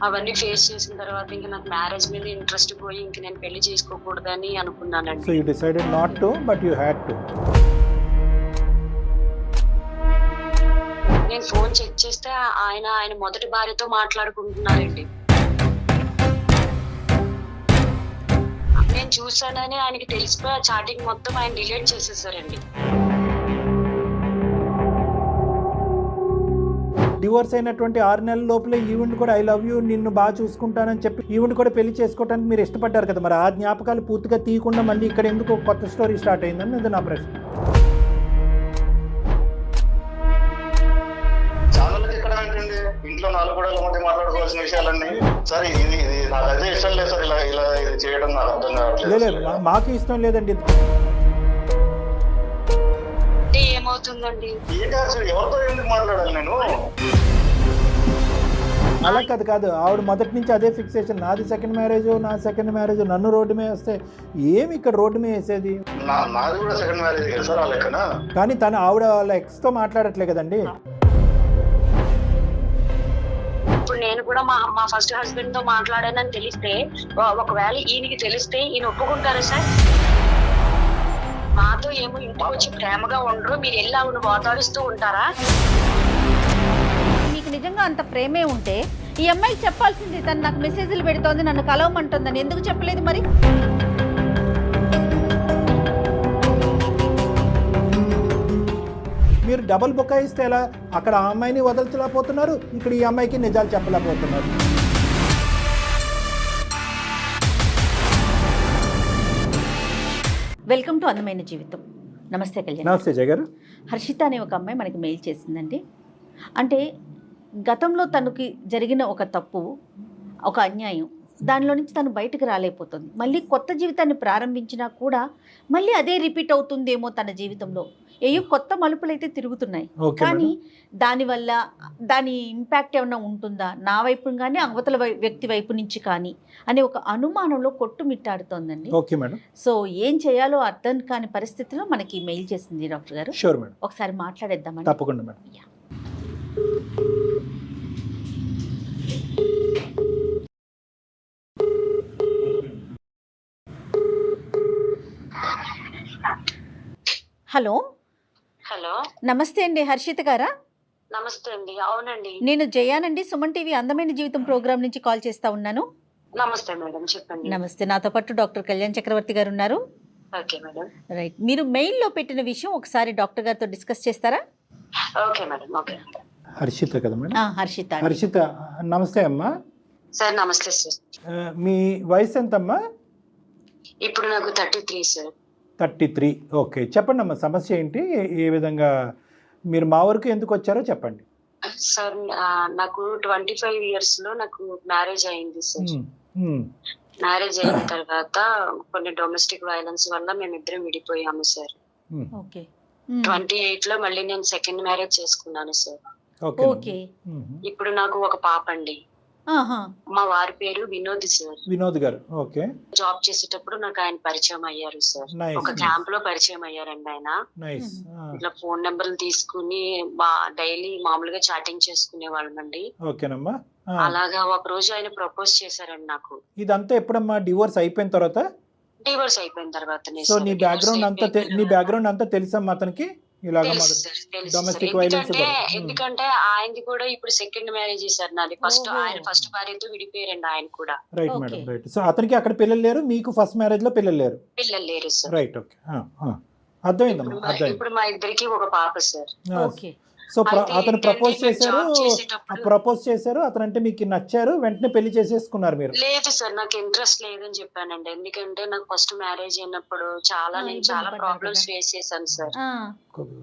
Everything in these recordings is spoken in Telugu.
అవన్నీ ఫేస్ చేసిన తర్వాత ఇంక నాకు మ్యారేజ్ మీద ఇంట్రెస్ట్ పోయి ఇంక నేను పెళ్లి చేసుకోకూడదని సో అనుకున్నానండి. You decided not to but you had to. నేను ఫోన్ చెక్ చేస్తే ఆయన మొదటి భార్యతో మాట్లాడుకుంటున్నారండి. నేను చూసానని ఆయనకి తెలిసిపోయి ఆ చాటింగ్ మొత్తం ఆయన డిలీట్ చేసేసారండి. డివోర్స్ అయినటువంటి 6 నెలల లోపలే ఈవెంట్ కూడా ఐ లవ్ యూ నిన్ను బాగా చూసుకుంటానని చెప్పి ఈవెంట్ కూడా పెళ్లి చేసుకోవడానికి మీరు ఇష్టపడ్డారు కదా, మరి ఆ జ్ఞాపకాలు పూర్తిగా తీయకుండా మళ్ళీ ఇక్కడ ఎందుకు ఒక కొత్త స్టోరీ స్టార్ట్ అయిందని అది నా ప్రశ్న. ఛానల్ ఎక్కడ ఏంటండి, ఇంట్లో నాలుగు గోడల మధ్య మాట్లాడుకోవాల్సిన విషయాలన్నీ. సార్ ఇది నాకు అదే ఇష్టం లేదు సార్, ఇలా ఇలా ఇది చేయడం నాకు అర్థం కావట్లేదు. లేదు మాకు ఇష్టం లేదండి. అంటే ఏమవుతుందండి? ఏంటి అసలు ఎవరితో ఎందుకు మాట్లాడాలి నేను? అలా కాదు ఆవిడ మొదటి నుంచి అదే ఫిక్సేషన్, నాది సెకండ్ మ్యారేజ్, నా సెకండ్ మ్యారేజ్, నన్ను రోడ్డు మీద వేస్తే ఏమి ఇక్కడ రోడ్డు మీద వేసేది. నాది కూడా సెకండ్ మ్యారేజ్ కదా సార్ ఆ లెక్కన. కానీ తను ఆవిడ వాళ్ళ ఎక్స్తో మాట్లాడట్లే కదండి. ఇప్పుడు నేను కూడా మా ఫస్ట్ హస్బెండ్ తో మాట్లాడానని తెలిస్తే, ఒకవేళ ఈయనకి తెలిస్తే ఈయన ఒప్పుకుంటారా సార్? మాతో ఏమో ఇంటికి వచ్చి ప్రేమగా ఉండరు, మీరు వెళ్ళి ఆవిడ వాతాడిస్తూ ఉంటారా? మీకు నిజంగా అంత ప్రేమే ఉంటే ఈ అమ్మాయికి చెప్పాల్సింది, తను నాకు మెసేజ్లు పెడుతోంది, నన్ను కలవమంటుందని ఎందుకు చెప్పలేదు మరి? మీరు డబుల్ బుకాయిస్తే ఎలా? అక్కడ ఆ అమ్మాయిని వదలలేకపోతున్నారు, ఇక్కడ ఈ అమ్మాయికి నిజాలు చెప్పలేకపోతున్నారు. వెల్కమ్ టు అందమైన జీవితం. నమస్తే కళ్యాణ్. నమస్తే జయ గారు. హర్షిత అనే ఒక అమ్మాయి మనకి మెయిల్ చేసిందండి. అంటే గతంలో తనకి జరిగిన ఒక తప్పు, ఒక అన్యాయం, దానిలో నుంచి తను బయటకు రాలేకపోతుంది. మళ్ళీ కొత్త జీవితాన్ని ప్రారంభించినా కూడా మళ్ళీ అదే రిపీట్ అవుతుందేమో తన జీవితంలో. ఏయో కొత్త మలుపులు అయితే తిరుగుతున్నాయి, కానీ దానివల్ల దాని ఇంపాక్ట్ ఏమైనా ఉంటుందా నా వైపు కానీ అవతల వ్యక్తి వైపు నుంచి కానీ అనే ఒక అనుమానంలో కొట్టుమిట్టాడుతోందండి. Okay madam. సో ఏం చేయాలో అర్థం కాని పరిస్థితిలో మనకి మెయిల్ చేసింది డాక్టర్ గారు. షూర్ మేడం, ఒకసారి మాట్లాడేద్దామండి. తప్పకుండా మేడం. హలో. హలో, నమస్తే అండి, హర్షిత గారా? నమస్తే అండి. అవునండి, నేను జయానండి, సుమన్ టీవీ అందమైన జీవితం ప్రోగ్రామ్ నుంచి కాల్ చేస్తా ఉన్నాను. నమస్తే మేడం, చెప్పండి. నమస్తే. నాతో పాటు డాక్టర్ కళ్యాణ్ చక్రవర్తి గారు ఉన్నారు. Okay madam. రైట్. మీరు మెయిల్లో పెట్టిన విషయం ఒకసారి డాక్టర్ గారితో డిస్కస్ చేస్తారా? Okay madam. ఓకే. హర్షిత కదా మేడం? హర్షిత. హర్షిత నమస్తే అమ్మా. సార్ నమస్తే సార్. మీ వయసు ఎంతమ్మా? ఇప్పుడు నాకు 33 సార్. 33. ఓకే, చెప్పండి అమ్మా, సమస్య ఏంటి, ఏ విధంగా మీరు మా వరకు ఎందుకు వచ్చారో చెప్పండి. సార్ నాకు 25 years లో నాకు మ్యారేజ్ అయింది సార్. మ్యారేజ్ అయిన తర్వాత కొన్ని డొమెస్టిక్ వైలెన్స్ వల్ల మేమిద్దరం విడిపోయాము సార్. ఓకే. 28 లో మళ్ళీ నేను సెకండ్ మ్యారేజ్ చేసుకున్నాను సార్. ఓకే. ఇప్పుడు నాకు ఒక పాప అండి. మా వారి పేరు వినోద్ సార్. వినోద్ గారు. ఓకే. జాబ్ చేసేటప్పుడు నాకు ఆయన పరిచయం అయ్యారు సార్. ఒక క్యాంప్ లో పరిచయం అయ్యారండి ఆయన. ఇట్లా ఫోన్ నెంబర్లు తీసుకుని డైలీ మామూలుగా చాటింగ్ చేసుకునే వాళ్ళమండి. ఓకేనమ్మా. అలాగా ఒక రోజు ఆయన ప్రపోజ్ చేశారండి నాకు. ఇదంతా ఎప్పుడమ్మా? డివోర్స్ అయిపోయిన తర్వాత? డివోర్స్ అయిపోయిన తర్వాత. సో నీ బ్యాక్గ్రౌండ్ అంతా తెలుసమ్మా అతనికి? ఎందుకంటే ఆయనది కూడా ఇప్పుడు సెకండ్ మ్యారేజ్ సార్ నాది. ఆయన ఫస్ట్ భార్యతో విడిపోయారండి ఆయన కూడా. Right madam, right. సో అతనికి అక్కడ పిల్లలు లేరు, మీకు ఫస్ట్ మ్యారేజ్ లో పిల్లలు లేరు సార్. రైట్. ఓకే, అర్థమైందమ్మా. ఇప్పుడు మా ఇద్దరికి ఒక పాప సార్. ఓకే. సో అతను ప్రపోజ్ చేశారు, అతను అంటే మీకు నచ్చారు, వెంటనే పెళ్లి చేసేసుకున్నారు మీరు? లేదు సార్, నాకు ఇంట్రెస్ట్ లేదని చెప్పానండి. ఎందుకంటే నాకు ఫస్ట్ మ్యారేజ్ అయినప్పుడు నేను చాలా ప్రాబ్లమ్స్ ఫేస్ చేశాను సార్.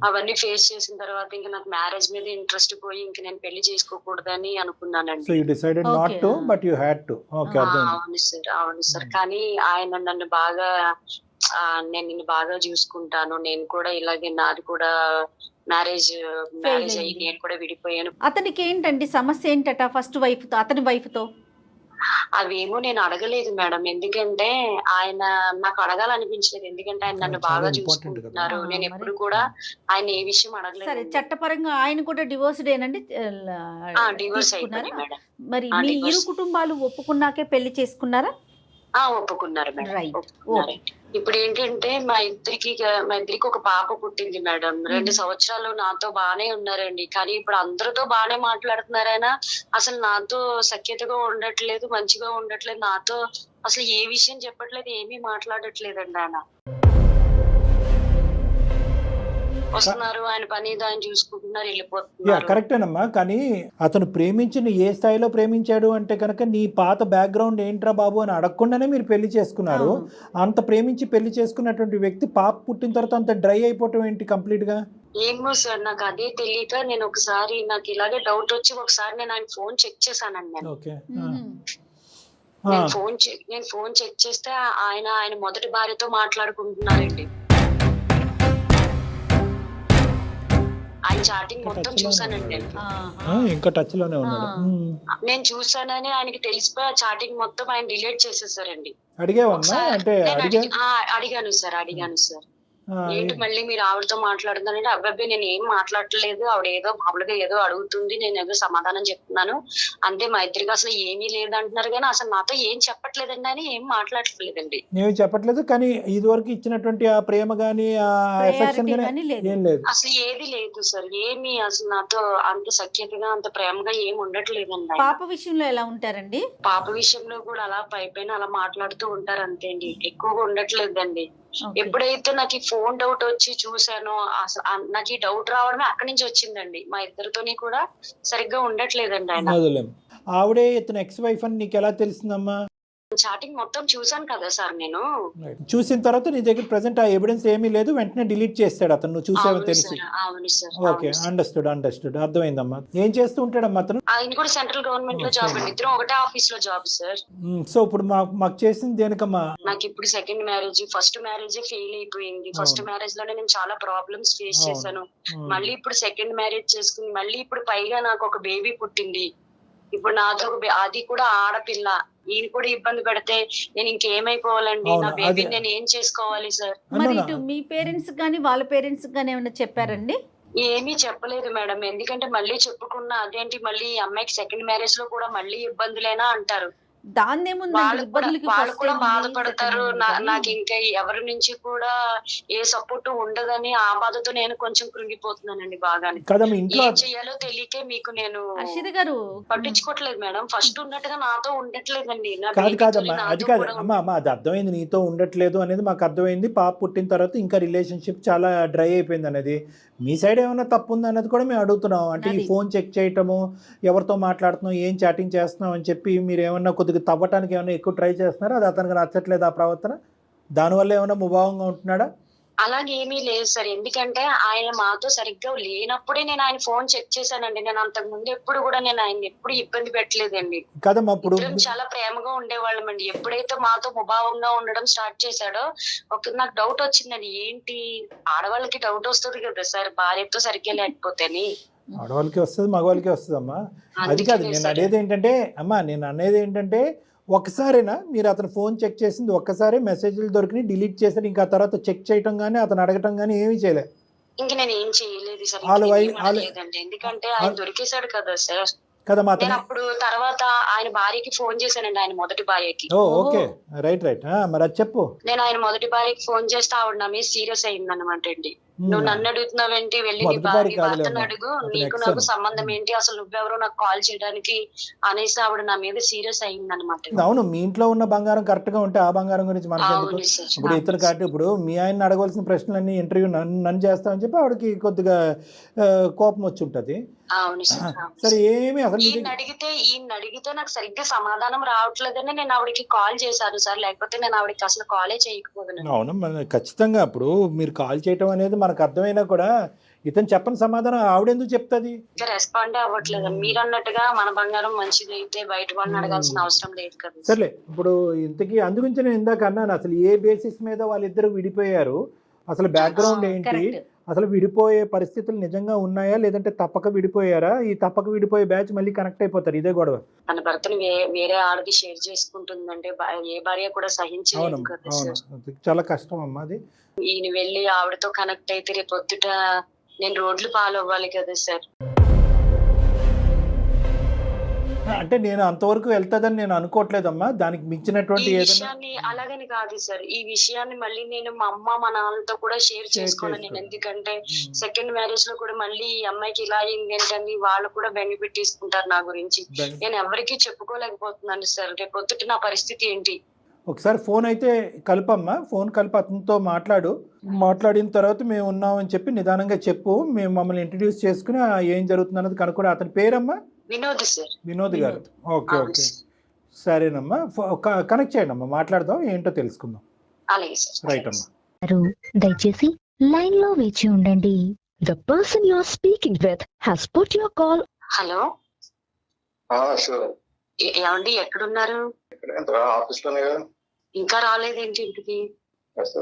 అవన్నీ ఫేస్ చేసిన తర్వాత ఇంకా నాకు మ్యారేజ్ మీద ఇంట్రెస్ట్ పోయి ఇంక నేను పెళ్లి చేసుకోకూడదని అనుకున్నానండి. So you decided not to but you had to. Okay, అవును సార్. కానీ ఆయన నన్ను బాగా నేను నిన్ను బాగా చూసుకుంటాను, నేను కూడా ఇలాగే నాది కూడా మ్యారేజ్ అయ్యి నేను కూడా విడిపోయాను. అతనికి ఏంటండి సమస్య ఏంటట ఫస్ట్ వైఫ్ తో, అతని వైఫ్ తో? అవేమో నేను అడగలేదు మేడం, ఎందుకంటే ఆయన నాకు అడగాలనిపించలేదు, ఎందుకంటే ఆయన నన్ను చాలా బాగా important చూసుకుంటున్నారు. కదా. నేను మరి. ఎప్పుడు కూడా ఆయన ఏ విషయం సరే, అడగలేదు. చట్టపరంగా ఆయన కూడా డివోర్స్డ్ ఏనండి? డివోర్స్ తీసుకున్నారా? అయిపోయింది మేడం. మరి ఆ, మీ ఇరు divorce. కుటుంబాలు ఒప్పుకున్నాకే పెళ్లి చేసుకున్నారా? ఒప్పుకున్నారు మేడం, రైట్. ఒప్పుకున్నారు. ఇప్పుడు ఏంటంటే మా ఇద్దరికి ఒక పాప పుట్టింది మేడం. 2 సంవత్సరాలు నాతో బానే ఉన్నారండి, కానీ ఇప్పుడు అందరితో బానే మాట్లాడుతున్నారైనా అసలు నాతో సఖ్యతగా ఉండట్లేదు, మంచిగా ఉండట్లేదు. నాతో అసలు ఏ విషయం చెప్పట్లేదు, ఏమీ మాట్లాడట్లేదండి ఆయన. వస్తున్నారు, ఆయన పని ఆయన చూసుకుంటున్నారు, వెళ్ళిపోతున్నారు. కరెక్టేనమ్మా, కానీ అతను ప్రేమించిన ఏ స్థాయిలో ప్రేమించాడు అంటే కనుక నీ పాత బ్యాక్గ్రౌండ్ ఏంట్రా బాబు అని అడగకుండానే మీరు పెళ్లి చేసుకున్నారు. అంత ప్రేమించి పెళ్లి చేసుకున్నటువంటి వ్యక్తి పాప పుట్టిన తర్వాత అంత డ్రై అయిపోవటం ఏంటి కంప్లీట్ గా? ఏమో సార్, నాకు అదే తెలియక నేను ఒకసారి నాకు ఇలాగే డౌట్ వచ్చి ఒకసారి నేను ఆయన ఫోన్ చెక్ చేశానండి. నేను ఓకే. నేను ఫోన్ చెక్ చేస్తే ఆయన మొదటి భార్యతో మాట్లాడుకుంటున్నారండి. ఆయన చాటింగ్ మొత్తం చూసానండి నేను. ఇంకా టచ్ లోనే ఉన్నాడు. నేను చూసానని ఆయనకి తెలిసిపోయి చాటింగ్ మొత్తం ఆయన డిలీట్ చేసేసారండి. అడిగావమ్మా అంటే అడిగాను సార్. ఏంటి మళ్ళీ మీరు ఆవిడతో మాట్లాడుతున్నానంటే, అబ్బాయి నేను ఏం మాట్లాడలేదు, ఆవిడ ఏదో మామూలుగా ఏదో అడుగుతుంది, నేను ఏదో సమాధానం చెప్తున్నాను అంతే, మా ఇద్దరికి అసలు ఏమీ లేదంటున్నారు, కానీ అసలు నాతో ఏం చెప్పట్లేదండి అని ఏం మాట్లాడట్లేదండి. నేను చెప్పట్లేదు, కానీ ఇది వరకు ఇచ్చినటువంటి ఆ ప్రేమ గానీ ఆ ఎఫెక్షన్ గానీ ఏం లేదు, అసలు ఏది లేదు సార్. ఏమి అసలు నాతో అంత సఖ్యతగా అంత ప్రేమగా ఏమి ఉండట్లేదండి. పాప విషయంలో ఎలా ఉంటారండి? పాప విషయంలో కూడా అలా పైపైన అలా మాట్లాడుతూ ఉంటారు అంతే అండి, ఎక్కువగా ఉండట్లేదండి. ఎప్పుడైతే నాకు ఈ ఫోన్ డౌట్ వచ్చి చూసానో అసలు నాకు ఈ డౌట్ రావడమే అక్కడి నుంచి వచ్చిందండి. మా ఇద్దరితోని కూడా సరిగ్గా ఉండట్లేదండి ఆయన. ఆవిడే ఇతను ఎక్స్ వైఫ్ అని నీకు ఎలా తెలిసిందమ్మా? చాటింగ్ మొత్తం చూసాను కదా సార్ నేను. చూసిన తర్వాత నీ దగ్గర ప్రెసెంట్ ఆ ఎవిడెన్స్ ఏమీ లేదు, వెంటనే డిలీట్ చేస్తాడు అతను, నువ్వు చూసావని తెలిసి. అవును సార్. ఓకే, అండర్స్టూడ్, అర్థమైందమ్మా. ఏం చేస్తూ ఉంటాడమ్మా అతను? ఆయన కూడా సెంట్రల్ గవర్నమెంట్ లో జాబ్ అండి, ఇద్దరు ఒకటే ఆఫీస్ లో జాబ్ సార్. సో ఇప్పుడు మాకు చేసింది దేనికమ్మా? నాకు ఇప్పుడు second marriage, first marriage fail అయిపోయింది. ఫస్ట్ మ్యారేజ్ లోనే నేను చాలా ప్రాబ్లమ్స్ ఫేస్ చేశాను. మళ్ళీ ఇప్పుడు సెకండ్ మ్యారేజ్ చేసుకుని మళ్ళీ ఇప్పుడు పైగా నాకు ఒక బేబీ పుట్టింది. ఇప్పుడు నాతో అది కూడా ఆడపిల్ల, ఈయన కూడా ఇబ్బంది పెడితే నేను ఇంకేమైపోవాలండి? నా బేబీని నేను ఏం చేసుకోవాలి సార్? మరి ఇటు మీ పేరెంట్స్ గానీ వాళ్ళ పేరెంట్స్ గానీ ఏమైనా చెప్పారండి? ఏమీ చెప్పలేదు మేడం, ఎందుకంటే మళ్ళీ చెప్పుకున్నా అదేంటి మళ్ళీ అమ్మాయికి సెకండ్ మ్యారేజ్ లో కూడా మళ్ళీ ఇబ్బందులేనా అంటారు. వాళ్ళు కూడా బాధపడతారు. నాకు ఇంకా ఎవరి నుంచి కూడా ఏ సపోర్ట్ ఉండదని ఆ బాధతో నేను కొంచెం కృంగిపోతున్నానండి బాగానే. ఏం చెయ్యాలో తెలియకే మీకు నేను పట్టించుకోవట్లేదు మేడం. ఫస్ట్ ఉన్నట్టుగా నాతో ఉండట్లేదండి. కాదమ్మా, అది కాదమ్మా, అది అర్థమైంది, నీతో ఉండట్లేదు అనేది మాకు అర్థమైంది. పాప పుట్టిన తర్వాత ఇంకా రిలేషన్షిప్ చాలా డ్రై అయిపోయింది అనేది. మీ సైడ్ ఏమైనా తప్పు ఉందా అన్నది కూడా మేము అడుగుతున్నాం. అంటే ఈ ఫోన్ చెక్ చేయటము, ఎవరితో మాట్లాడుతున్నాం, ఏం చాటింగ్ చేస్తున్నాం అని చెప్పి మీరు ఏమన్నా కొద్దిగా తవ్వటానికి ఏమైనా ఎక్కువ ట్రై చేస్తున్నారా? అది అతనికి నచ్చట్లేదు ఆ ప్రవర్తన, దానివల్ల ఏమైనా ముభావంగా ఉంటున్నాడా? అలాగేమీ లేదు సార్, ఎందుకంటే ఆయన మాతో సరిగ్గా లేనప్పుడే నేను ఆయన ఫోన్ చెక్ చేశానండి. నేను అంతకు ముందు ఎప్పుడు కూడా నేను ఆయన ఎప్పుడు ఇబ్బంది పెట్టలేదండి. కదమ్మా, ఇప్పుడు చాలా ప్రేమగా ఉండేవాళ్ళం అండి. ఎప్పుడైతే మాతో ముభావంగా ఉండడం స్టార్ట్ చేశాడో నాకు డౌట్ వచ్చిందండి, ఏంటి ఆడవాళ్ళకి డౌట్ వస్తుంది కదా సార్, భార్యతో సరిగ్గా లేకపోతేని. ఆడవాళ్ళకి వస్తుంది, మగవాళ్ళకి వస్తుంది అమ్మా. అది కాదు నేను అనేది ఏంటంటే ఒక్కసారేనా మీరు అతను ఫోన్ చెక్ చేసింది? ఒక్కసారి మెసేజ్లు దొరికినాయి, డిలీట్ చేశారు, ఇంకా తర్వాత చెక్ చేయటం కానీ అతను అడగటం కానీ ఏమీ చేయలేదు? ఇంక నేను ఏం చేయలేదు సార్, ఎందుకంటే ఆయన దొరికేశాడు కదా సార్. నేను అప్పుడు తర్వాత ఆయన భార్యకి ఫోన్ చేశానండి, ఆయన మొదటి భార్యకి. Okay, right. మరి అది చెప్పు. నేను ఆయన మొదటి భార్యకి ఫోన్ చేస్తే ఆవిడ నా మీద సీరియస్ అయింది అనమాట అండి. నువ్వు నన్ను అడుగుతున్నావేంటి, వెళ్ళి నీ భర్తను అడుగు, నీకు నాకు సంబంధం ఏంటి, అసలు నువ్వెవరో నాకు కాల్ చేయడానికి అనేసి ఆవిడ నా మీద సీరియస్ అయింది అనమాట. అవును, మీ ఇంట్లో ఉన్న బంగారం కరెక్ట్ గా ఉంటే ఆ బంగారం గురించి మనకి ఇప్పుడు ఇతను కాబట్టి ఇప్పుడు మీ ఆయన అడగవలసిన ప్రశ్నలన్నీ ఇంటర్వ్యూ నన్ను చేస్తామని చెప్పి ఆవిడకి కొద్దిగా కోపం వచ్చి ఉంటది. అవును సార్. సరే, ఏమి అసలు ఈయన అడిగితే నాకు సరిగ్గా సమాధానం రావట్లేదని నేను ఆవిడకి కాల్ చేశాను సార్, లేకపోతే నేను ఆవిడకి అసలు కాలే చేయకపోదును. అవును, ఖచ్చితంగా ఇప్పుడు మీరు కాల్ చేయటం అనేది మనకు అర్థమైనా కూడా ఇతను చెప్పని సమాధానం ఆవిడెందుకు చెప్తుంది? రెస్పాండ్ అవ్వట్లేదు. మీరు అన్నట్టుగా మన బంగారం మంచిది అయితే బయట వాళ్ళని అడగాల్సిన అవసరం లేదు కదా. సర్లే, ఇప్పుడు ఇంతకీ అందుగురించి నేను ఇందాక అన్నాను, అసలు ఏ బేసిస్ మీద వాళ్ళిద్దరు విడిపోయారు, అసలు బ్యాక్గ్రౌండ్ ఏంటి, అసలు విడిపోయే పరిస్థితులు నిజంగా ఉన్నాయా, లేదంటే తప్పక విడిపోయారా? ఈ తప్పక విడిపోయే బ్యాచ్ మళ్ళీ కనెక్ట్ అయిపోతారు, ఇదే గొడవ. తన భర్తను వేరే ఆడది షేర్ చేసుకుంటుందంటే ఏ భార్య కూడా సహించలేదు అవునమ్మా, కదా అవును, సార్. అది చాలా కష్టం అమ్మా అది. ఈయన వెళ్ళి ఆవిడతో కనెక్ట్ అయితే రేపు పొద్దుట నేను రోడ్లు పాలవ్వాలి కదా సార్. అంటే నేను అంతవరకు వెళ్తాదని నేను అనుకోవట్లేదమ్మా, దానికి మించినటువంటి ఈ ఏదైనా విషయాన్ని అలాగని కాదు సార్, ఈ విషయాన్ని మళ్ళీ నేను మా అమ్మ మా నాన్నలతో కూడా షేర్ చేసుకోవాలి నేను. ఎందుకంటే సెకండ్ మ్యారేజ్ లో కూడా మళ్ళీ ఈ అమ్మాయికి ఇలా అయింది ఏంటని వాళ్ళు కూడా బెనిఫిట్ తీసుకుంటారు నా గురించి. నేను ఎవరికీ చెప్పుకోలేకపోతున్నాను సార్. రేపు పొద్దుట నా పరిస్థితి ఏంటి? ఒకసారి ఫోన్ అయితే కలపమ్మా, ఫోన్ కలిపి అతనితో మాట్లాడిన తర్వాత మేము ఉన్నామని చెప్పి నిదానంగా చెప్పు, మేము మమ్మల్ని ఇంట్రడ్యూస్ చేసుకుని ఏం జరుగుతుంది అన్నది కనుక్కోండి. అతని పేరమ్మా? వినోద్ సార్. వినోద్ గారు. ఓకే ఓకే, సరేనమ్మా, కనెక్ట్ చేయండి అమ్మా, మాట్లాడదాం, ఏంటో తెలుసుకుందాం. అలాగే సార్. రైట్ అమ్మా. దయచేసి లైన్ లో వేచి ఉండండి. The person you are speaking with has put your call. Hello, sure. ఏమండి ఎక్కడున్నారు? ఆఫీస్ లోనే కదా. ఇంకా రాలేదేంటి ఇంటికి?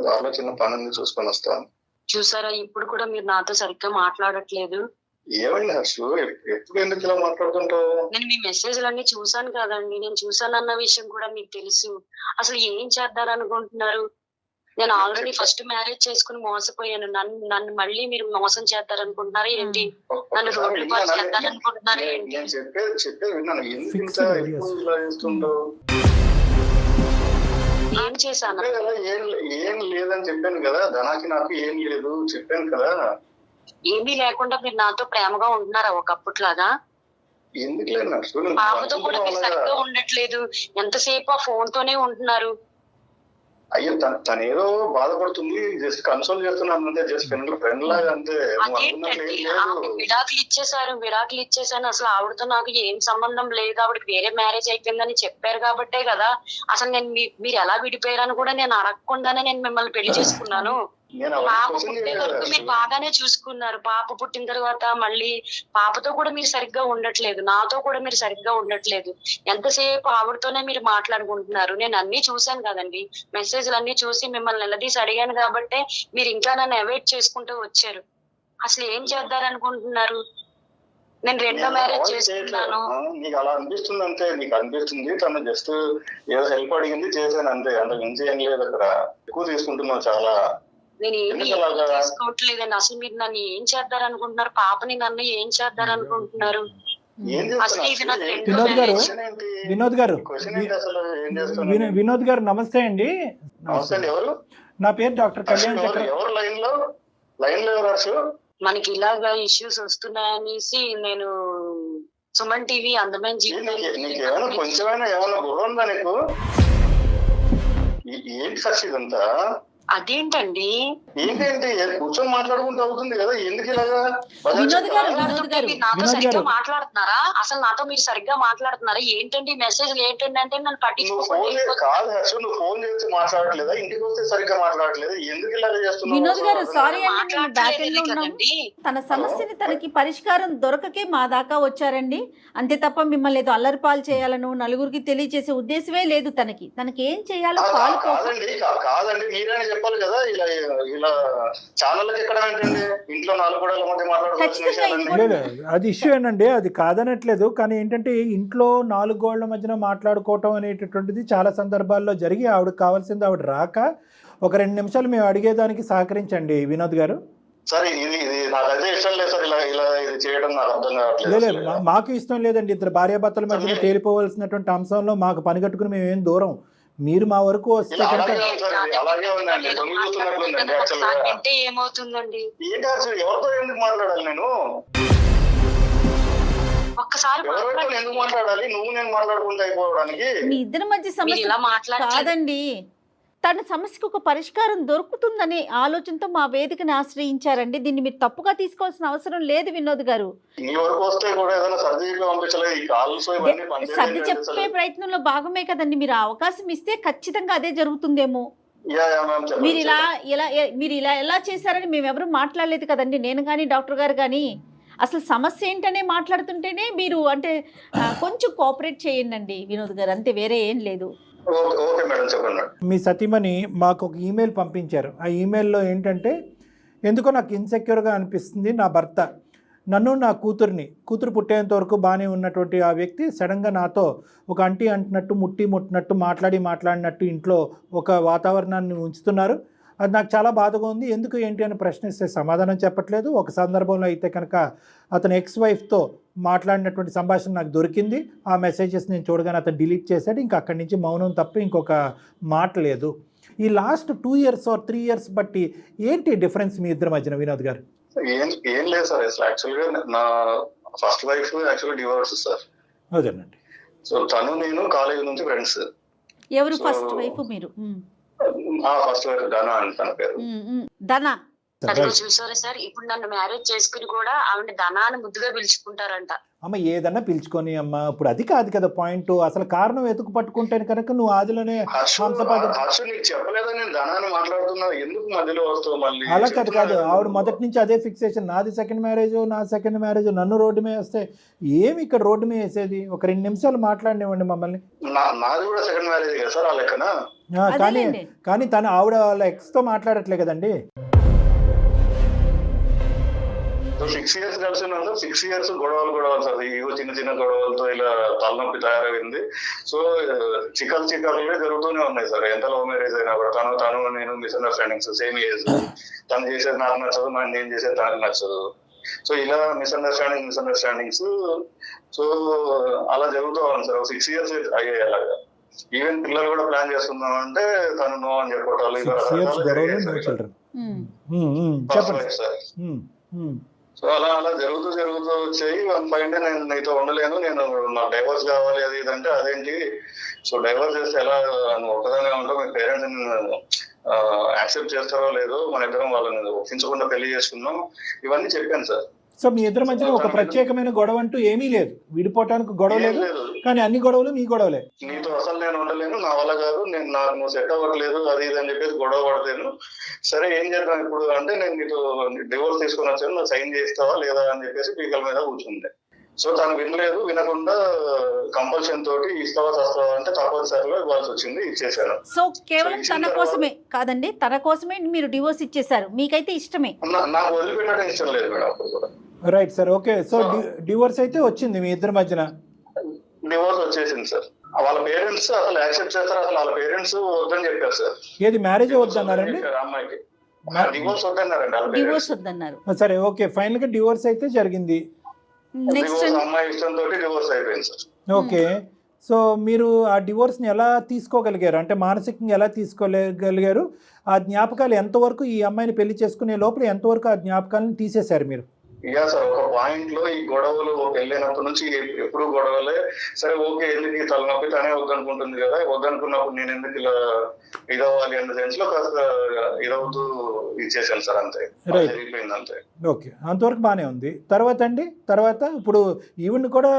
దానిలో చిన్న పని ఉంది, చూసుకొని వస్తాను. చూసారా, ఇప్పుడు కూడా మీరు నాతో సరిగ్గా మాట్లాడట్లేదు. ఏమైంది హర్షు, ఎప్పుడు ఎందుకు ఇలా మాట్లాడుతుంటావు? నేను మీ మెసేజ్లన్నీ చూసాను కదండి. నేను చూసానన్న విషయం కూడా మీకు తెలుసు. అసలు ఏం చేద్దారనుకుంటున్నారు? నేను ఆల్రెడీ ఫస్ట్ మ్యారేజ్ చేసుకుని మోసపోయాను. నన్ను మళ్ళీ మీరు మోసం చేద్దారనుకుంటున్నారా ఏంటి? నన్ను రోడ్డు పాలు చేద్దారనుకుంటున్నారా ఏంటి? నేను చెప్పేది విన్నాను. ఎందుకు ఇంత ఎక్కువ ఇలా చేస్తుంటావు? ఏం చేశాను? ఏం లేదని చెప్పాను కదా, ధనాకి నాకు ఏం లేదు చెప్పాను కదా. ఏమీ లేకుండా మీరు నాతో ప్రేమగా ఉంటున్నారా ఒకప్పుట్లాగా? ఎందుకు లేదు? పాపతో కూడా మీరు సరిగ్గా ఉండట్లేదు. ఎంతసేపు ఆ ఫోన్ తోనే ఉంటున్నారు. అయ్యో తను ఏదో బాధపడుతుంది, జస్ట్ కన్సోల్ చేస్తున్నాను అంతే, జస్ట్ ఫ్రెండ్ లాగా అంతే. అదేంటండి, విడాకులు ఇచ్చేసాను. అసలు ఆవిడతో నాకు ఏం సంబంధం లేదు, ఆవిడకి వేరే మ్యారేజ్ అయిపోయిందని చెప్పారు కాబట్టే కదా. అసలు నేను మీరు ఎలా విడిపోయారని కూడా నేను అడగకుండానే నేను మిమ్మల్ని పెళ్లి చేసుకున్నాను. పాప పుట్టే వరకు మీరు బాగానే చూసుకున్నారు. పాప పుట్టిన తర్వాత మళ్ళీ పాపతో కూడా మీరు సరిగ్గా ఉండట్లేదు, నాతో కూడా మీరు సరిగ్గా ఉండట్లేదు. ఎంతసేపు ఆవిడతోనే మీరు మాట్లాడుకుంటున్నారు. నేను అన్ని చూసాను కదండి, మెసేజ్లు అన్ని చూసి మిమ్మల్ని నిలదీసి అడిగాను కాబట్టే మీరు ఇంకా నన్ను అవాయిడ్ చేసుకుంటూ వచ్చారు. అసలు ఏం చేద్దారనుకుంటున్నారు? నేను రెండో మ్యారేజ్ చేసుకున్నాను. నీకు అలా అనిపిస్తుంది అంతే, నీకు అనిపిస్తుంది. తను జస్ట్ ఏదో హెల్ప్ అడిగింది, చేశాను అంతే, అంత మించి ఏం లేదు. అక్కడ ఎక్కువ తీసుకుంటున్నావు చాలా. నేను ఏమి తీసుకోవట్లేదండి. అసలు మీరు నన్ను ఏం చేద్దారనుకుంటున్నారు? పాపని నన్ను ఏం చేద్దారనుకుంటున్నారు? అసలు ఇది నాకు వినోద్ గారు, వినోద్ గారు నమస్తే అండి. ఎవరు? నా పేరు డాక్టర్ కళ్యాణ్ చక్ర. ఎవరు లైన్ లో ఎవరు? మనకి ఇలాగా ఇష్యూస్ వస్తున్నాయనేసి నేను సుమన్ టీవీ అందమైన జీవితం కొంచెమైనా ఏమైనా బుర్ర ఉందా నీకు? ఏంటి సాక్షి ఇదంతా? అదేంటండి, ఏంటంటే కూర్చొని మాట్లాడుకుంటూ అవుతుంది కదా, ఎందుకు ఇలాగా? నాతో సరిగ్గా మాట్లాడుతున్నారా? అసలు నాతో మీరు సరిగ్గా మాట్లాడుతున్నారా? ఏంటండి మెసేజ్లు ఏంటండి అంటే నన్ను పట్టించుకోలేదు. కాదు హర్షు, నువ్వు ఫోన్ చేసి మాట్లాడట్లేదా? ఇంటికి వస్తే సరిగ్గా మాట్లాడట్లేదు, ఎందుకు ఇలాగ చేస్తున్నావు? వినోద్ గారు సారీ అండి, తన సమస్యని తనకి పరిష్కారం దొరకకే మా దాకా వచ్చారండి. అంతే తప్ప మిమ్మల్ని ఏదో అల్లరిపాలు చేయాలను నలుగురికి తెలియజేసే ఉద్దేశమే లేదు. తనకి ఏం చేయాలో కాదండి, మీరైనా చెప్పాలి కదా. ఇలా ఛానళ్ళకి ఎక్కడ ఏంటండి, ఇంట్లో 4 గోడల మధ్య మాట్లాడుకోవాల్సిన విషయాలు. అది ఇష్యూ ఏంటండి, అది కాదనట్లేదు. కానీ ఏంటంటే ఇంట్లో 4 గోడల మధ్యన మాట్లాడుకోవటం అనేటటువంటిది చాలా సందర్భాల్లో జరిగి ఆవిడకి కావాల్సింది ఆవిడ రాక ఒక 2 నిమిషాలు మేము అడిగేదానికి సహకరించండి వినోద్ గారు. సరే, ఇది నాకైతే ఇష్టం లేదు సార్, ఇలా ఇది చేయడం నాకు అర్థం కావట్లేదు. మాకు ఇష్టం లేదండి. ఇద్దరు భార్యాభర్తల మధ్య తేలిపోవలసినటువంటి అంశంలో మాకు పని కట్టుకుని మేము ఏం దూరం. మీరు మా వరకు వస్తే అలాగే ఉందండి, అంటే ఏమవుతుందండి? ఏంటి అసలు ఎవరితో ఎందుకు మాట్లాడాలి? నేను ఒక్కసారి ఎందుకు మాట్లాడాలి? నువ్వు నేను మాట్లాడుకుంటూ అయిపోవడానికి మీ ఇద్దరి మధ్య సమస్య కాదండి. తన సమస్యకు ఒక పరిష్కారం దొరుకుతుందనే ఆలోచనతో మా వేదికను ఆశ్రయించారండి. దీన్ని మీరు తప్పుగా తీసుకోవాల్సిన అవసరం లేదు వినోద్ గారు. సర్ది చెప్పే ప్రయత్నంలో భాగమే కదండి. మీరు అవకాశం ఇస్తే ఖచ్చితంగా అదే జరుగుతుందేమో. మీరు ఇలా ఎలా చేశారని మేమెవరూ మాట్లాడలేదు కదండి, నేను కానీ డాక్టర్ గారు కానీ. అసలు సమస్య ఏంటనే మాట్లాడుతుంటేనే మీరు అంటే కొంచెం కోఆపరేట్ చేయండి వినోద్ గారు, అంతే, వేరే ఏం లేదు. మీ సతీమణి మాకు ఒక ఈమెయిల్ పంపించారు. ఆ ఈమెయిల్లో ఏంటంటే ఎందుకో నాకు ఇన్సెక్యూర్గా అనిపిస్తుంది. నా భర్త నన్ను, నా కూతురు పుట్టేంత వరకు బాగానే ఉన్నటువంటి ఆ వ్యక్తి సడన్గా నాతో ఒక అంటీ అంటున్నట్టు, ముట్టినట్టు, మాట్లాడినట్టు ఇంట్లో ఒక వాతావరణాన్ని ఉంచుతున్నారు. అది నాకు చాలా బాధగా ఉంది. ఎందుకు ఏంటి అని ప్రశ్నిస్తే సమాధానం చెప్పట్లేదు. ఒక సందర్భంలో అయితే కనుక అతను ఎక్స్ వైఫ్తో మాట్లాడినటువంటి సంభాషణ నాకు దొరికింది. ఆ మెసేజెస్ నేను చూడగానే అతను డిలీట్ చేశాడు. ఇంకా అక్కడి నుంచి మౌనం తప్ప ఇంకొక మాట లేదు. ఈ లాస్ట్ 2 years or 3 years బట్టి ఏంటి డిఫరెన్స్ మీ ఇద్దరి మధ్యన వినోద్ గారు? ఏం లేదు సార్. అసలు యాక్చువల్గా నా ఫస్ట్ వైఫ్ యాక్చువల్గా డివోర్స్ సార్. అదేనండి. సో తను నేను కాలేజ్ నుంచి ఫ్రెండ్స్. ఎవరు ఫస్ట్ వైఫ్? మీరు. ఫస్ట్ వైఫ్ ధనా అని తన పేరు. ధనా. అదిగో చూసారా సార్, ఇప్పుడు నన్ను మ్యారేజ్ చేసుకుని కూడా ఆవిడ ధనాన్ని ముద్దుగా పిలుచుకుంటారంట. అమ్మ ఏదన్నా పిలుచుకొని అమ్మ, ఇప్పుడు అది కాదు కదా పాయింట్. అసలు కారణం వెతుకు పట్టుకుంటేనే కనుక నువ్వు ఆదిలోనే నీకు చెప్పలేదా నేను ధనాన్ని మాట్లాడుతున్నా, ఎందుకు మధ్యలో వస్తావు మళ్ళీ? అలా కాదు ఆవిడ మొదటి నుంచి అదే ఫిక్సేషన్. నాది సెకండ్ మ్యారేజ్, నన్ను రోడ్డు మీద వస్తే ఏమి ఇక్కడ రోడ్డు మీద వేసేది? ఒక 2 నిమిషాలు మాట్లాడినివ్వండి మమ్మల్ని. నాది కూడా సెకండ్ మ్యారేజ్ కదా సార్ ఆ లెక్కన. కానీ తను ఆవిడ వాళ్ళ ఎక్స్ తో మాట్లాడట్లే కదండి. 6 years కలిసి 6 years గొడవలు సార్. ఇవో చిన్న గొడవలతో ఇలా తలనొప్పి తయారైంది. సో చికాకులే జరుగుతూనే ఉన్నాయి సార్. ఎంత లవ్ మ్యారేజ్ అయినా కూడా తను నేను మిస్అండర్స్టాండింగ్స్, సేమ్ ఏజ్. తను చేసేది నాకు నచ్చదు, నేను చేసేది తనకు నచ్చదు. సో ఇలా మిస్అండర్స్టాండింగ్స్ సో అలా జరుగుతూ ఉంది సార్. 6 years అయ్యాయి అలాగా. ఈవెన్ పిల్లలు కూడా ప్లాన్ చేస్తున్నాం అంటే తను నో అని చెప్పాలి. సో అలా జరుగుతూ వచ్చాయి. 1 point నేను నీతో ఉండలేను, నాకు డైవర్స్ కావాలి అది ఇదంటే అదేంటి, సో డైవర్స్ చేస్తే ఎలా నువ్వు ఒక్కదానే ఉంటావు, మీ పేరెంట్స్ యాక్సెప్ట్ చేస్తారో లేదో, మన ఇద్దరం వాళ్ళని ఒప్పించకుండా పెళ్లి చేసుకున్నాం, ఇవన్నీ చెప్పాను సార్. సో మీ ఇద్దరి మధ్యన ఒక ప్రత్యేకమైన గొడవ అంటూ ఏమీ లేదు, విడిపోవటానికి గొడవ లేదు, కానీ అన్ని గొడవలు మీ గొడవలే. నీతో అసలు నేను ఉండలేను, నా వల్ల కాదు, నాకు నువ్వు సెట్ అవ్వట్లేదు అది ఇది అని చెప్పేసి గొడవ పడతాను. సరే ఏం చేద్దాం ఇప్పుడు అంటే, నేను నీతో డివోర్స్ తీసుకొని వచ్చాను, నువ్వు సైన్ చేస్తావా లేదా అని చెప్పేసి పీకల మీద కూర్చుంటే, సో తను వినలేదు. వినకుండా కంపల్షన్ తోటి ఇస్తావా చస్తావా అంటే తప్పనిసరిలో ఇవ్వాల్సి వచ్చింది, ఇచ్చేసాను. సో కేవలం తన కోసమే కాదండి, తన కోసమే మీరు డివోర్స్ ఇచ్చేసారు, మీకైతే ఇష్టమే? నాకు వదిలిపెట్టడం ఇష్టం లేదు మేడం అప్పుడు కూడా. Right sir, okay. So divorce అయితే వచ్చింది మీ ఇద్దరి మధ్యన? డివోర్స్ వచ్చేసింది సార్. వాళ్ళ పేరెంట్స్ అసలు యాక్సెప్ట్ చేస్తారు, అసలు వాళ్ళ పేరెంట్స్ వద్దని చెప్పారు సార్. ఏది మ్యారేజ్ వద్దన్నారండి? అమ్మాయికి డివోర్స్ వద్దన్నారండి. డివోర్స్ వద్దన్నారు. సరే ఓకే, ఫైనల్ గా డివోర్స్ అయితే జరిగింది. అమ్మాయి ఇష్టంతో డివోర్స్ అయిపోయింది సార్. ఓకే, సో మీరు ఆ డివోర్స్ని ఎలా తీసుకోగలిగారు, అంటే మానసికంగా ఎలా తీసుకోగలిగారు? ఆ జ్ఞాపకాలు ఎంతవరకు, ఈ అమ్మాయిని పెళ్లి చేసుకునే లోపల ఎంతవరకు ఆ జ్ఞాపకాలను తీసేశారు మీరు? ఇయా సార్, ఒక పాయింట్ లో ఈ గొడవలు వెళ్ళినప్పటి నుంచి ఎప్పుడు గొడవలే. సరే ఓకే, ఎందుకు ఈ తలనొప్పి తనే వద్దనుకుంటుంది కదా, వద్దనుకున్నప్పుడు నేను ఎందుకు ఇలా ఇదవ్వాలి అన్న సెన్స్ లో కాస్త ఇదవుతూ ఇచ్చేసాను సార్, అంతే. జరిగిపోయింది అంతే. ఓకే, అంతవరకు బాగానే ఉంది. తర్వాత ఇప్పుడు ఈవిడ్ని కూడా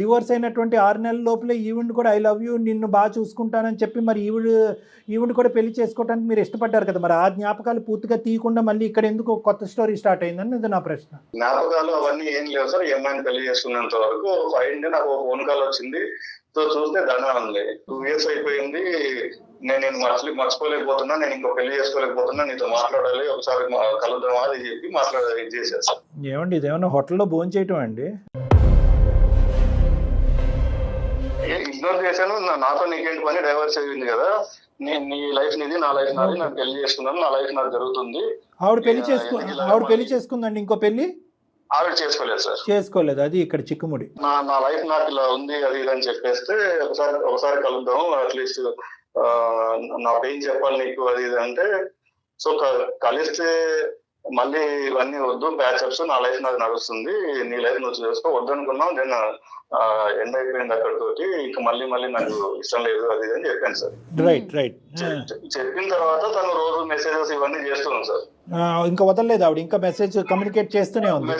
డివోర్స్ అయినటువంటి 6 నెలల లోపలే ఈవిడ్ని కూడా ఐ లవ్ యూ, నిన్ను బాగా చూసుకుంటానని చెప్పి మరి ఈవిడ్ని కూడా పెళ్లి చేసుకోవడానికి మీరు ఇష్టపడ్డారు కదా, మరి ఆ జ్ఞాపకాలు పూర్తిగా తీయకుండా మళ్ళీ ఇక్కడ ఎందుకు కొత్త స్టోరీ స్టార్ట్ అయిందని ఇది నా ప్రశ్న. జ్ఞాపకాలు అవన్నీ ఏం లేవు సార్. ఈ అమ్మాయిని పెళ్లి చేసుకున్నంత వరకు ఫైన్ నాకు ఒక ఫోన్ కాల్ వచ్చింది, సో చూస్తే ధన ఉంది. 2 years అయిపోయింది, నేను మర్చిపోలేకపోతున్నా, నేను ఇంకో పెళ్లి చేసుకోలేకపోతున్నా, నీతో మాట్లాడాలి, ఒకసారి కలుద్దామా అది చెప్పి మాట్లాడాలి చేశారు సార్. ఏమండి ఇదేమన్నా హోటల్లో భోజనం చేయటం అండి? ఇగ్నోర్ చేశాను. నాతో నీకేంటి పని, డైవర్స్ అయ్యింది కదా, నీ లైఫ్ నీది, నా లైఫ్ నాది, నాకు పెళ్లి చేసుకున్నాను, నా లైఫ్ నాకు జరుగుతుంది. ఆవిడ పెళ్లి చేసుకుందండి, ఇంకో పెళ్లి ఆవిడ చేసుకోలేదు సార్. చేసుకోలేదు, అది ఇక్కడ చిక్కుముడి. నా లైఫ్ నాకు ఇలా ఉంది అది ఇది అని చెప్పేస్తే ఒకసారి కలుద్దాం, అట్లీస్ట్ నా పెయిన్ చెప్పాలి నీకు అది ఇది అంటే, సో కలిస్తే మళ్ళీ ఇవన్నీ వద్దు, ప్యాచప్స్, నా లైఫ్ నాకు నడుస్తుంది, నీ లైఫ్ నువ్వు చేసుకో, వద్దనుకున్నాం, నేను ఎండ్ అయిపోయింది అక్కడితోటి, ఇంకా మళ్ళీ నాకు ఇష్టం లేదు అది అని చెప్పాను సార్. రైట్. చెప్పిన తర్వాత తను రోజు మెసేజెస్ ఇవన్నీ చేస్తుంది సార్. ఇంకా వదలలేదు ఆవిడ, ఇంకా మెసేజ్ కమ్యూనికేట్ చేస్తూనే ఉంది.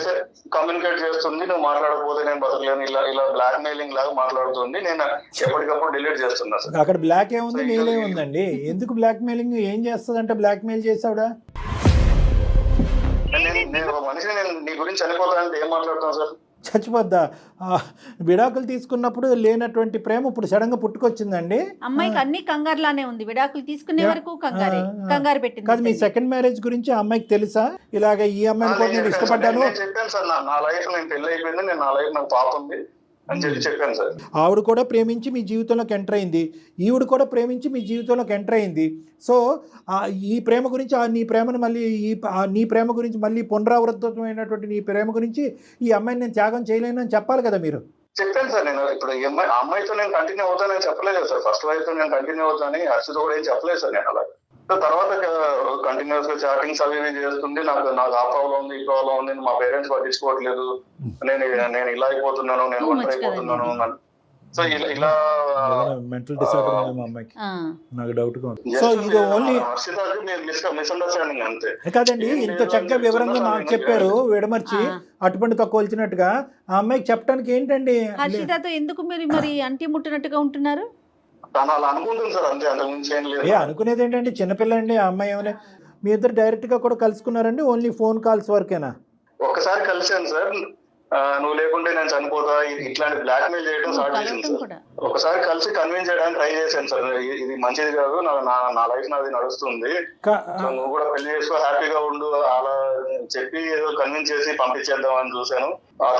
కమ్యూనికేట్ చేస్తుంది, నువ్వు మాట్లాడకపోతే నేను బతకలేను, ఇలా బ్లాక్ మెయిలింగ్ లాగా మాట్లాడుతుంది, నేను ఎప్పటికప్పుడు డిలీట్ చేస్తున్నా సార్. అక్కడ బ్లాక్ ఏముంది, మెయిల్ ఏముందండి? ఎందుకు బ్లాక్ మెయిలింగ్? ఏం చేస్తుంది అంటే బ్లాక్ మెయిల్ చేసావుడా? నేను మనిషిని, నేను నీ గురించి చనిపోతానంటే ఏం మాట్లాడతాను సార్? చచ్చిపోద్దా? విడాకులు తీసుకున్నప్పుడు లేనటువంటి ప్రేమ ఇప్పుడు సడన్గా పుట్టుకొచ్చిందండి. అమ్మాయికి అన్ని కంగారులానే ఉంది, విడాకులు తీసుకునే వరకు కంగారు కాదు, మీ పెట్టింది. సెకండ్ మ్యారేజ్ గురించి ఆ అమ్మాయికి తెలుసా? ఇలాగ ఈ అమ్మాయిని కూడా నేను ఇష్టపడ్డాను. నేను చెప్పాను సార్, నా లైఫ్ నేను పెళ్లి అయిపోయింది, నేను నా లైఫ్ నాకు పాప ఉంది అని చెప్పాను సార్. ఆవిడ కూడా ప్రేమించి మీ జీవితంలోకి ఎంటర్ అయింది, ఈవిడ కూడా ప్రేమించి మీ జీవితంలోకి ఎంటర్ అయింది. సో ఈ ప్రేమ గురించి నీ ప్రేమను మళ్ళీ నీ ప్రేమ గురించి మళ్ళీ పునరావృతమైనటువంటి నీ ప్రేమ గురించి ఈ అమ్మాయిని నేను త్యాగం చేయలేను అని చెప్పాలి కదా మీరు. చెప్పాను సార్, నేను ఇప్పుడు ఈ అమ్మాయితో నేను కంటిన్యూ అవుతానని చెప్పలేదు సార్. ఫస్ట్ వైఫ్ తో నేను కంటిన్యూ అవుతానని హర్షితో కూడా ఏం చెప్పలేదు సార్ నేను. అలా తర్వాత కంటిన్యూస్ గా చాటింగ్స్ అవి ఇవి చేస్తుంది. నాకు ఆ ప్రాబ్లం ఉంది, ఈ ప్రాబ్లం ఉంది, మా పేరెంట్స్ పట్టించుకోవట్లేదు, నేను ఇలా అయిపోతున్నాను, నేను ఒంటరి అయిపోతున్నాను. సో ఇలా మెంటల్ డిసార్డర్ ఉంది మా అమ్మాయికి, నాకు డౌట్ గా ఉంది. సో ఇది ఓన్లీ మిస్అండర్స్టాండింగ్ అంతే. కాదండి, ఇంత చక్కగా వివరంగా మాకు చెప్పారు విడమర్చి అటుపండితో కోల్చినట్టుగా. ఆ అమ్మాయికి చెప్పడానికి ఏంటండి? హర్షితతో ఎందుకు మీరు మరి అంటి ముట్టినట్టుగా ఉంటున్నారు? తను అలా అనుకుంటుంది సార్, అంతే, అంతకు మించి ఏం లేదు. అనుకునేది ఏంటండి, చిన్నపిల్ల అండి ఆ అమ్మాయి. ఏమైనా మీ ఇద్దరు డైరెక్ట్ గా కూడా కలుసుకున్నారండి? ఓన్లీ ఫోన్ కాల్స్ వరకేనా? ఒక్కసారి కలిసాను సార్, నువ్వు లేకుంటే నేను చనిపోతా, ఇట్లాంటి బ్లాక్ మెయిల్ చేయడం స్టార్ట్ చేసింది సార్. ఒకసారి కలిసి కన్విన్స్ చేయడానికి ట్రై చేశాను సార్, ఇది మంచిది కాదు, నా లైఫ్ నాది నడుస్తుంది, నువ్వు కూడా పెళ్లి చేసుకో, హ్యాపీగా ఉండు, అలా చెప్పి ఏదో కన్విన్స్ చేసి పంపించేద్దాం అని చూశాను.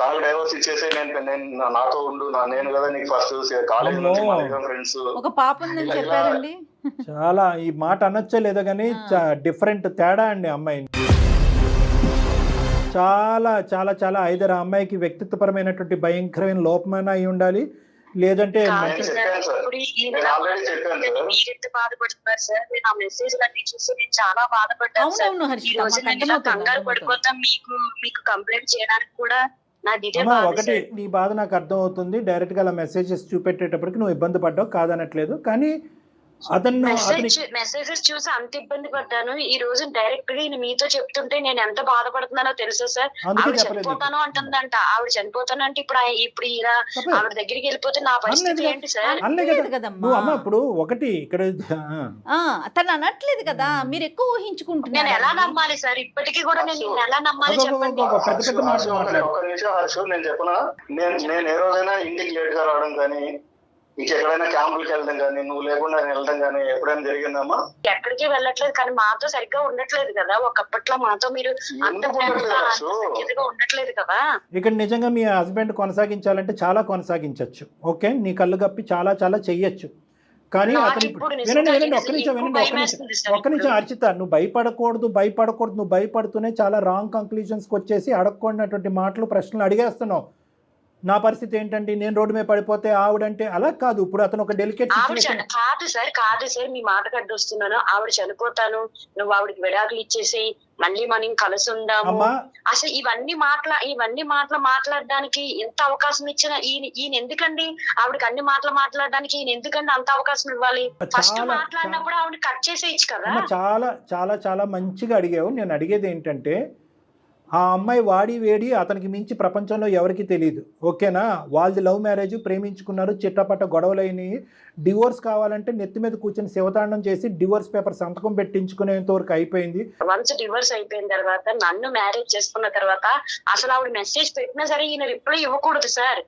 తనకు డైవర్స్ ఇచ్చేసి నేను నాతో ఉండు, నేను కదా నీకు ఫస్ట్ కాలేజ్ నుంచి ఫ్రెండ్స్, ఒక పాప ఉందని చెప్పారండి. చాలా ఈ మాట అనొచ్చా లేదా కానీ డిఫరెంట్ తేడా అండి అమ్మాయిని. చాలా చాలా చాలా ఐదరు అమ్మాయికి వ్యక్తిత్వపరమైనటువంటి భయంకరమైన లోపమైన అయి ఉండాలి, లేదంటే బాధపడుతున్నారు సార్. నేను ఆ మెసేజ్ అన్ని చూసి నేను చాలా బాధపడ్డాను సార్. ఈ రోజు నేను కంగారు పడిపోతాం మీకు కంప్లైంట్ చేయడానికి కూడా ఒకటి. నీ బాధ నాకు అర్థం అవుతుంది, డైరెక్ట్ గా అలా మెసేజెస్ చూపెట్టేటప్పటికి నువ్వు ఇబ్బంది పడ్డావు, కాదనట్లేదు. కానీ మెసేజెస్ చూసి అంత ఇబ్బంది పడ్డాను. ఈ రోజు డైరెక్ట్ గా మీతో చెప్తుంటే నేను ఎంత బాధపడుతున్నానో తెలుసా సార్. ఆవిడ చనిపోతాను అంటుందంట, ఆవిడ చనిపోతానంటే ఇప్పుడు ఇలా ఆవిడ దగ్గరికి వెళ్ళిపోతే నా పరిస్థితి ఏంటి సార్? ఇప్పుడు ఒకటి ఇక్కడ తను అనట్లేదు కదా, మీరు ఎక్కువ ఊహించుకుంటున్నారు. నేను ఎలా నమ్మాలి సార్? ఇప్పటికీ కూడా నేను ఎలా నమ్మాలి చెప్పండి. ఒక్క నిమిషం హర్షు, నేను చెప్పనా, నేను ఏ రోజైనా ఇంటికి లేట్ గా రావడం కానీ, ఇంకెక్కడైనా క్యాంపులకి వెళ్ళడం కానీ, నువ్వు లేకుండా వెళ్ళడం కానీ ఎప్పుడైనా జరిగిందమ్మా? ఎక్కడికి వెళ్ళట్లేదు, కానీ మాతో సరిగ్గా ఉండట్లేదు కదా. ఒకప్పట్లో మాతో మీరు ఉండట్లేదు కదా. ఇక్కడ నిజంగా మీ హస్బెండ్ కొనసాగించాలంటే చాలా కొనసాగించవచ్చు, ఓకే, నీ కళ్ళు కప్పి చాలా చాలా చెయ్యొచ్చు. కానీ అతను ఒక్క నిమిషం హర్షిత, నువ్వు భయపడకూడదు, నువ్వు భయపడుతూనే చాలా రాంగ్ కంక్లూజన్స్కి వచ్చేసి అడగకూడనటువంటి మాటలు, ప్రశ్నలు అడిగేస్తున్నావు. నా పరిస్థితి ఏంటంటే నేను రోడ్డు మీద పడిపోతే ఆవిడంటే అలా కాదు. ఇప్పుడు అతను ఒక డెలికేట్ కాదు సార్ మీ మాట కట్టొస్తున్నాను. ఆవిడ చనిపోతాను, నువ్వు ఆవిడకి విడాకులు ఇచ్చేసి మళ్ళీ మనం కలిసి ఉందాము, అసలు ఇవన్నీ మాటలు మాట్లాడడానికి ఎంత అవకాశం ఇచ్చినా ఈయన ఎందుకండి ఆవిడకి అన్ని మాటలు మాట్లాడడానికి ఈయన ఎందుకండి అంత అవకాశం ఇవ్వాలి? ఫస్ట్ మాట్లాడినప్పుడు ఆవిడ కట్ చేసేయచ్చు కదా. చాలా చాలా చాలా మంచిగా అడిగావు. నేను అడిగేది ఏంటంటే, ఆ అమ్మాయి వాడి వేడి అతనికి మించి ప్రపంచంలో ఎవరికి తెలియదు, ఓకేనా? వాళ్ళది లవ్ మ్యారేజ్, ప్రేమించుకున్నారు, చిట్టపట్ట గొడవలైనవి, డివోర్స్ కావాలంటే నెత్తి మీద కూర్చొని శివతాండం చేసి డివోర్స్ పేపర్ సంతకం పెట్టించుకునేంత వరకు అయిపోయింది. వన్స్ డివోర్స్ అయిపోయిన తర్వాత, నన్ను మ్యారేజ్ చేసుకున్న తర్వాత అసలు ఆవిడ మెసేజ్ పెట్టినా సరే ఈయన రిప్లై ఇవ్వకూడదు సార్.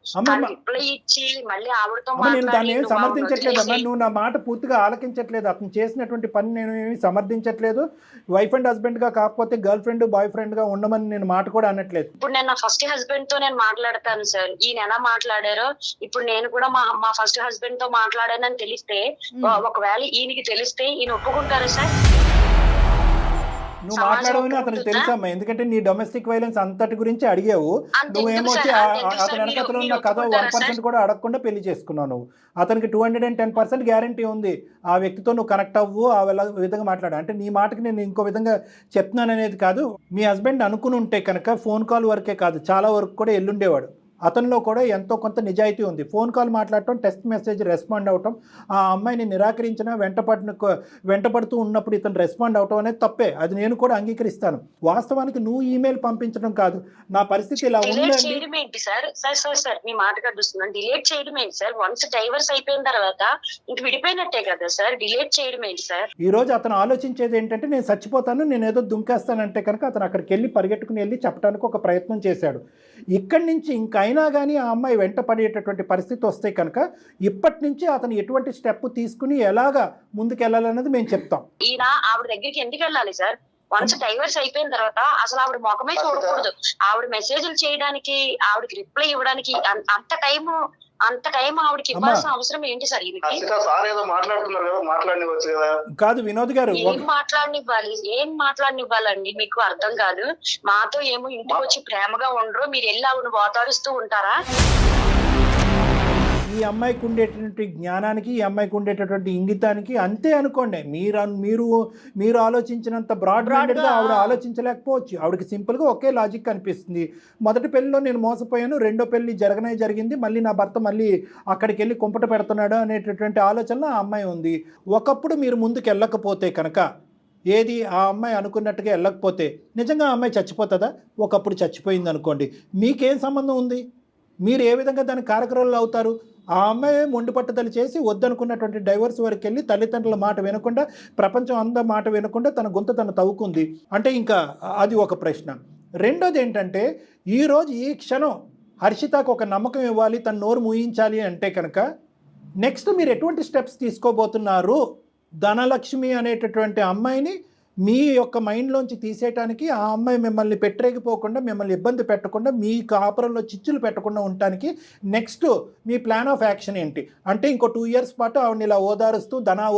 రిప్లై ఇచ్చి మళ్ళీ ఆవిడతో నేను దాన్ని ఏమి సమర్థించట్లేదమ్మా, నువ్వు నా మాట పూర్తిగా ఆలకించట్లేదు. అతను చేసినటువంటి పని నేను ఏమి సమర్థించట్లేదు. వైఫ్ అండ్ హస్బెండ్ గా కాకపోతే గర్ల్ ఫ్రెండ్ బాయ్ ఫ్రెండ్ గా ఉండమని నేను మాట కూడా అనట్లేదు. ఇప్పుడు నేను నా ఫస్ట్ హస్బెండ్ తో నేను మాట్లాడతాను సార్. ఈయన ఎలా మాట్లాడారో ఇప్పుడు నేను కూడా మా ఫస్ట్ హస్బెండ్ తో మాట్లాడానని తెలిస్తే, ఒకవేళ ఈయనకి తెలిస్తే ఈయన ఒప్పుకుంటారా సార్? నువ్వు మాట్లాడవని అతనికి తెలుసమ్మా, ఎందుకంటే నీ డొమెస్టిక్ వైలెన్స్ అంతటి గురించి అడిగావు. నువ్వేమొచ్చి అతని వెనకతలో ఉన్న కథ 1% కూడా అడగకుండా పెళ్లి చేసుకున్నావు. నువ్వు అతనికి 210% గ్యారంటీ ఉంది. ఆ వ్యక్తితో నువ్వు కనెక్ట్ అవ్వు, ఆ విధంగా మాట్లాడు. అంటే నీ మాటకి నేను ఇంకో విధంగా చెప్తున్నాను అనేది కాదు. మీ హస్బెండ్ అనుకుని ఉంటే కనుక ఫోన్ కాల్ వరకే కాదు, చాలా వరకు కూడా ఎల్లుండేవాడు. అతనిలో కూడా ఎంతో కొంత నిజాయితీ ఉంది. ఫోన్ కాల్ మాట్లాడటం, టెక్స్ట్ మెసేజ్ రెస్పాండ్ అవటం, ఆ అమ్మాయిని నిరాకరించినా వెంటపడుతూ ఉన్నప్పుడు ఇతను రెస్పాండ్ అవటం అనేది తప్పే. అది నేను కూడా అంగీకరిస్తాను. వాస్తవానికి నువ్వు ఈమెయిల్ పంపించడం కాదు, నా పరిస్థితి ఇలా ఉందండి సార్. మీ మాట కడుస్తున్నాను, డిలీట్ చేయడం ఏంటి సార్? వన్స్ డైవర్స్ అయిపోయిన తర్వాత ఇంక విడిపోయినట్టే కదా సార్, డిలీట్ చేయడం ఏంటి సార్? ఈ రోజు అతను ఆలోచించేది ఏంటంటే, నేను చచ్చిపోతాను, నేను ఏదో దుంకేస్తానంటే కనుక అతను అక్కడికి వెళ్ళి పరిగెట్టుకుని వెళ్ళి చెప్పడానికి ఒక ప్రయత్నం చేశాడు. ఇక్కడి నుంచి ఇంకా అయినా కానీ ఆ అమ్మాయి వెంట పడేటటువంటి పరిస్థితి వస్తే కనుక ఇప్పటి నుంచి అతను ఎటువంటి స్టెప్ తీసుకుని ఎలాగా ముందుకెళ్ళాలన్నది మేము చెప్తాం. ఈయన ఆవిడ దగ్గరికి ఎందుకు వెళ్ళాలి సార్? వన్స్ డైవర్స్ అయిపోయిన తర్వాత అసలు ఆవిడ ముఖమే చూడకూడదు. ఆవిడ మెసేజ్లు చేయడానికి, ఆవిడకి రిప్లై ఇవ్వడానికి అంత టైం ఆవిడకి ఇవ్వాల్సిన అవసరం ఏంటి సార్? కాదు వినోద్ గారు, ఏం మాట్లాడనివ్వాలండి? మీకు అర్థం కాదు. మాతో ఏమో ఇంటికి వచ్చి ప్రేమగా ఉండరు, మీరు వెళ్ళి ఆవిడ ఓదారుస్తూ ఉంటారా? ఈ అమ్మాయికి ఉండేటటువంటి జ్ఞానానికి, ఈ అమ్మాయికి ఉండేటటువంటి ఇంగితానికి అంతే అనుకోండి. మీరు ఆలోచించినంత బ్రాడ్ మైండెడ్గా ఆవిడ ఆలోచించలేకపోవచ్చు. ఆవిడకి సింపుల్గా ఒకే లాజిక్ అనిపిస్తుంది. మొదటి పెళ్లిలో నేను మోసపోయాను, రెండో పెళ్లి జరిగింది, మళ్ళీ నా భర్త మళ్ళీ అక్కడికి వెళ్ళి కుంపట పెడుతున్నాడు అనేటటువంటి ఆలోచన ఆ అమ్మాయి ఉంది. ఒకప్పుడు మీరు ముందుకు వెళ్ళకపోతే కనుక, ఏది ఆ అమ్మాయి అనుకున్నట్టుగా వెళ్ళకపోతే నిజంగా ఆ అమ్మాయి చచ్చిపోతుందా? ఒకప్పుడు చచ్చిపోయింది అనుకోండి, మీకేం సంబంధం ఉంది? మీరు ఏ విధంగా దాని కారకురాలు అవుతారు? ఆ అమ్మాయి మొండి పట్టుదల చేసి వద్దనుకున్నటువంటి డైవర్స్ వరకు వెళ్ళి తల్లిదండ్రుల మాట వినకుండా, ప్రపంచం అంతా మాట వినకుండా తన గొంతు తను తవ్వుకుంది అంటే ఇంకా అది ఒక ప్రశ్న. రెండోది ఏంటంటే, ఈరోజు ఈ క్షణం హర్షితకు ఒక నమ్మకం ఇవ్వాలి, తన నోరు మూయించాలి అంటే కనుక నెక్స్ట్ మీరు ఎటువంటి స్టెప్స్ తీసుకోబోతున్నారు? ధనలక్ష్మి అనేటటువంటి అమ్మాయిని మీ యొక్క మైండ్లోంచి తీసేయటానికి, ఆ అమ్మాయి మిమ్మల్ని పెట్టరేగిపోకుండా, మిమ్మల్ని ఇబ్బంది పెట్టకుండా, మీ కాపురంలో చిచ్చులు పెట్టకుండా ఉండటానికి next me plan of action ఏంటి? అంటే ఇంకో 2 years పాటు ఆవిడని ఇలా ఓదారుస్తూ ధన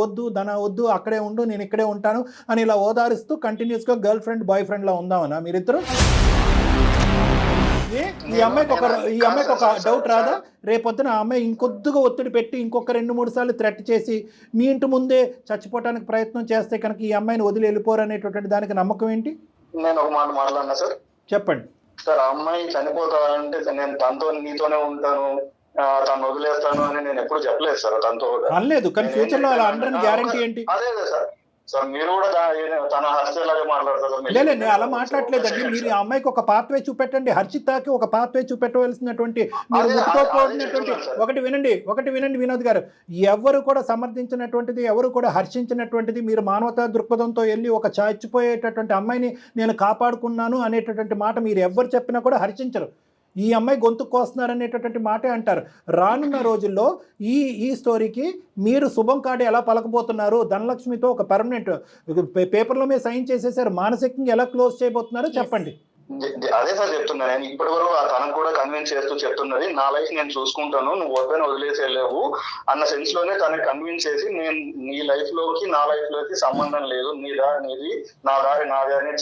వద్దు అక్కడే ఉండు, నేను ఇక్కడే ఉంటాను అని ఇలా ఓదారుస్తూ కంటిన్యూస్గా గర్ల్ ఫ్రెండ్ బాయ్ ఫ్రెండ్లా ఉందామనా మీరిద్దరు? ఈ అమ్మాయికి ఒక డౌట్ రాదా? రేపొద్దున ఆ అమ్మాయి ఇంకొద్దుగా ఒత్తిడి పెట్టి ఇంకొక 2-3 సార్లు థ్రెట్ చేసి మీ ఇంటి ముందే చచ్చిపోవడానికి ప్రయత్నం చేస్తే కనుక ఈ అమ్మాయిని వదిలి వెళ్ళిపోరు అనేటటువంటి దానికి నమ్మకం ఏంటి? నేను ఒక మాట మాట్లాడినా సార్. చెప్పండి సార్. ఆ అమ్మాయి చనిపోతానంటే నేను తనతో నీతోనే ఉంటాను, తను వదిలేస్తాను అని నేను ఎప్పుడు చెప్పలేదు సార్. తనతో అనలేదు, కానీ ఫ్యూచర్ లో అలా అండర్ గ్యారంటీ ఏంటి? అదే సార్. సార్ మీరు కూడా తన హర్షితలాగే మాట్లాడతారు. లేదు, అలా మాట్లాడలేదండి. మీరు ఆ అమ్మాయికి ఒక పాత్వే చూపెట్టండి, హర్షితకి ఒక పాత్వే చూపెట్టవలసినటువంటి, మీరు ముట్టుకోకపోయినటువంటి ఒకటి వినండి వినోద్ గారు, ఎవరు కూడా సమర్థించినటువంటిది, ఎవరు కూడా హర్షించినటువంటిది, మీరు మానవతా దృక్పథంతో వెళ్ళి ఒక చచ్చిపోయేటటువంటి అమ్మాయిని నేను కాపాడుకున్నాను అనేటటువంటి మాట మీరు ఎవరు చెప్పినా కూడా హర్షించరు. ఈ అమ్మాయి గొంతు కోస్తున్నారనేటటువంటి మాటే అంటారు. రానున్న రోజుల్లో ఈ స్టోరీకి మీరు శుభం కార్డు ఎలా పలకబోతున్నారు? ధనలక్ష్మితో ఒక పర్మనెంట్ పేపర్లో మీద సైన్ చేసేసారు, మానసికంగా ఎలా క్లోజ్ చేయబోతున్నారో చెప్పండి. అదే సార్ చెప్తున్నా. నేను ఇప్పటి వరకు తనకు కూడా కన్విన్స్ చేస్తూ చెప్తున్నది, నా లైఫ్ నేను చూసుకుంటాను, నువ్వు వద్దని వదిలేసేలేవు అన్న సెన్స్ లోనే తనని కన్విన్స్ చేసి, నేను నీ లైఫ్ లోకి నా లైఫ్ లోకి సంబంధం లేదు, నీ దారి నీది, నా దారి నాది అని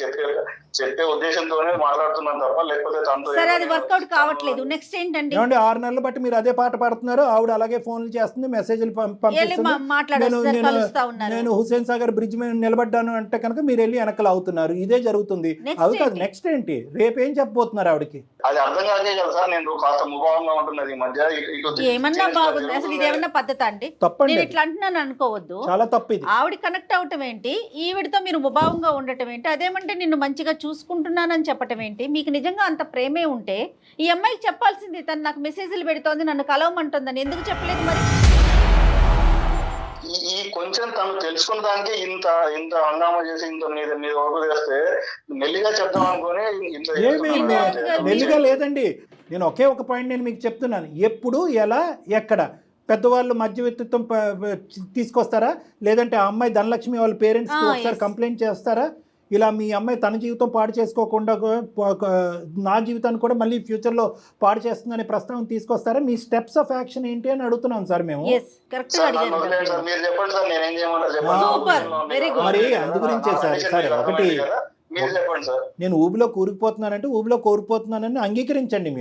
చెప్పే ఉద్దేశంతోనే మాట్లాడుతున్నాను తప్ప లేకపోతే తనతో వర్కౌట్ కావట్లేదు. నెక్స్ట్ ఏంటంటే 6 నెలలు బట్టి మీరు అదే పాట పాడుతున్నారు, ఆవిడ అలాగే ఫోన్లు చేస్తుంది, మెసేజ్లు పంపిస్తుంది. నేను హుస్సేన్ సాగర్ బ్రిడ్జ్ మీద నిలబడ్డాను అంటే కనుక మీరు వెళ్ళి వెనకలు అవుతున్నారు. ఇదే జరుగుతుంది. అవి కాదు, నెక్స్ట్ ఏంటి? రేపు ఏం చెప్పబోతున్నారు ఆవిడకి? అది అర్థం కాదే కదా సార్. నేను కాస్త ముభావంగా ఉంటున్నది ఈ మధ్య. ఏమన్నా బాగుంది అసలు? ఇదేమన్నా పద్ధతి అండి? తప్పండి, ఇట్లా అంటున్నాను అనుకోవద్దు. చాలా తప్పు ఇది. ఆవిడ కనెక్ట్ అవటం ఏంటి, ఈవిడతో మీరు ముభావంగా ఉండటం ఏంటి, అదేమంటే నిన్ను మంచిగా చూసుకుంటున్నానని చెప్పటం ఏంటి? మీకు నిజంగా అంత ప్రేమే ఉంటే ఈ అమ్మాయికి చెప్పాల్సింది, తను నాకు మెసేజ్లు పెడుతోంది, నన్ను కలవమంటుందని ఎందుకు చెప్పలేదు మరి? ఈ కొంచెం తను తెలుసుకున్న దానికి ఇంత హంగామా చేసి ఇంత మీద వరకు చేస్తే మెల్లిగా చెప్తాం అనుకుని మెల్లిగా లేదండి. నేను ఒకే ఒక పాయింట్ నేను మీకు చెప్తున్నాను. ఎప్పుడు, ఎలా, ఎక్కడ పెద్దవాళ్ళు మధ్యవర్తిత్వం తీసుకొస్తారా? లేదంటే ఆ అమ్మాయి ధనలక్ష్మి వాళ్ళ పేరెంట్స్కి ఒకసారి కంప్లైంట్ చేస్తారా? ఇలా మీ అమ్మాయి తన జీవితం పాడు చేసుకోకుండా నా జీవితాన్ని కూడా మళ్ళీ ఫ్యూచర్లో పాడు చేస్తుందనే ప్రస్తావన తీసుకొస్తారా? మీ స్టెప్స్ ఆఫ్ యాక్షన్ ఏంటి అని అడుగుతున్నాం సార్ మేము. మరి అందు గురించే సార్ ఒకటి, నేను ఊబిలో కూరుకుపోతున్నానంటే ఊబిలో కోరిపోతున్నానని అంగీకరించండి.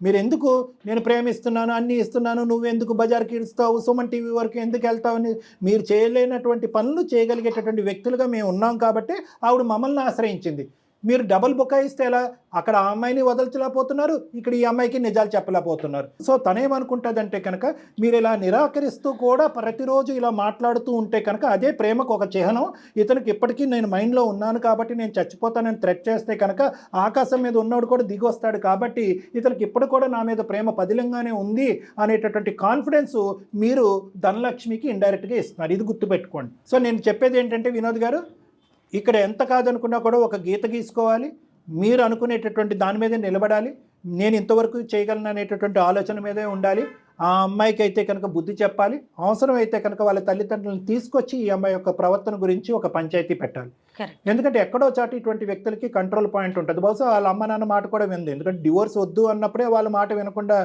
మీరు ఎందుకు నేను ప్రేమిస్తున్నాను, అన్నీ ఇస్తున్నాను, నువ్వెందుకు బజార్కి ఇస్తావు, సుమన్ టీవీ వరకు ఎందుకు వెళ్తావు అని మీరు చేయలేనటువంటి పనులు చేయగలిగేటటువంటి వ్యక్తులుగా మేము ఉన్నాం కాబట్టి ఆవిడ మమ్మల్ని ఆశ్రయించింది. మీరు డబుల్ బుకాయిస్తే ఎలా? అక్కడ ఆ అమ్మాయిని వదల్చలేకపోతున్నారు, ఇక్కడ ఈ అమ్మాయికి నిజాలు చెప్పలేకపోతున్నారు. సో తనేమనుకుంటుందంటే కనుక మీరు ఇలా నిరాకరిస్తూ కూడా ప్రతిరోజు ఇలా మాట్లాడుతూ ఉంటే కనుక అదే ప్రేమకు ఒక చిహ్నం. ఇతనికి ఇప్పటికీ నేను మైండ్లో ఉన్నాను కాబట్టి నేను చచ్చిపోతానని థ్రెట్ చేస్తే కనుక ఆకాశం మీద ఉన్నోడు కూడా దిగి వస్తాడు కాబట్టి ఇతనికి ఇప్పుడు కూడా నా మీద ప్రేమ పదిలంగానే ఉంది అనేటటువంటి కాన్ఫిడెన్స్ మీరు ధనలక్ష్మికి ఇండైరెక్ట్గా ఇస్తున్నారు. ఇది గుర్తుపెట్టుకోండి. సో నేను చెప్పేది ఏంటంటే వినోద్ గారు, ఇక్కడ ఎంత కాదనుకున్నా కూడా ఒక గీత గీసుకోవాలి, మీరు అనుకునేటటువంటి దాని మీద నిలబడాలి. నేను ఇంతవరకు చేయగలను అనేటటువంటి ఆలోచన మీదే ఉండాలి. ఆ అమ్మాయికి అయితే కనుక బుద్ధి చెప్పాలి. అవసరం అయితే కనుక వాళ్ళ తల్లిదండ్రులను తీసుకొచ్చి ఈ అమ్మాయి యొక్క ప్రవర్తన గురించి ఒక పంచాయతీ పెట్టాలి. ఎందుకంటే ఎక్కడో చాటు ఇటువంటి వ్యక్తులకి కంట్రోల్ పాయింట్ ఉంటుంది. బహుశా వాళ్ళ అమ్మ నాన్న మాట కూడా వింది. ఎందుకంటే డివోర్స్ వద్దు అన్నప్పుడే వాళ్ళ మాట వినకుండా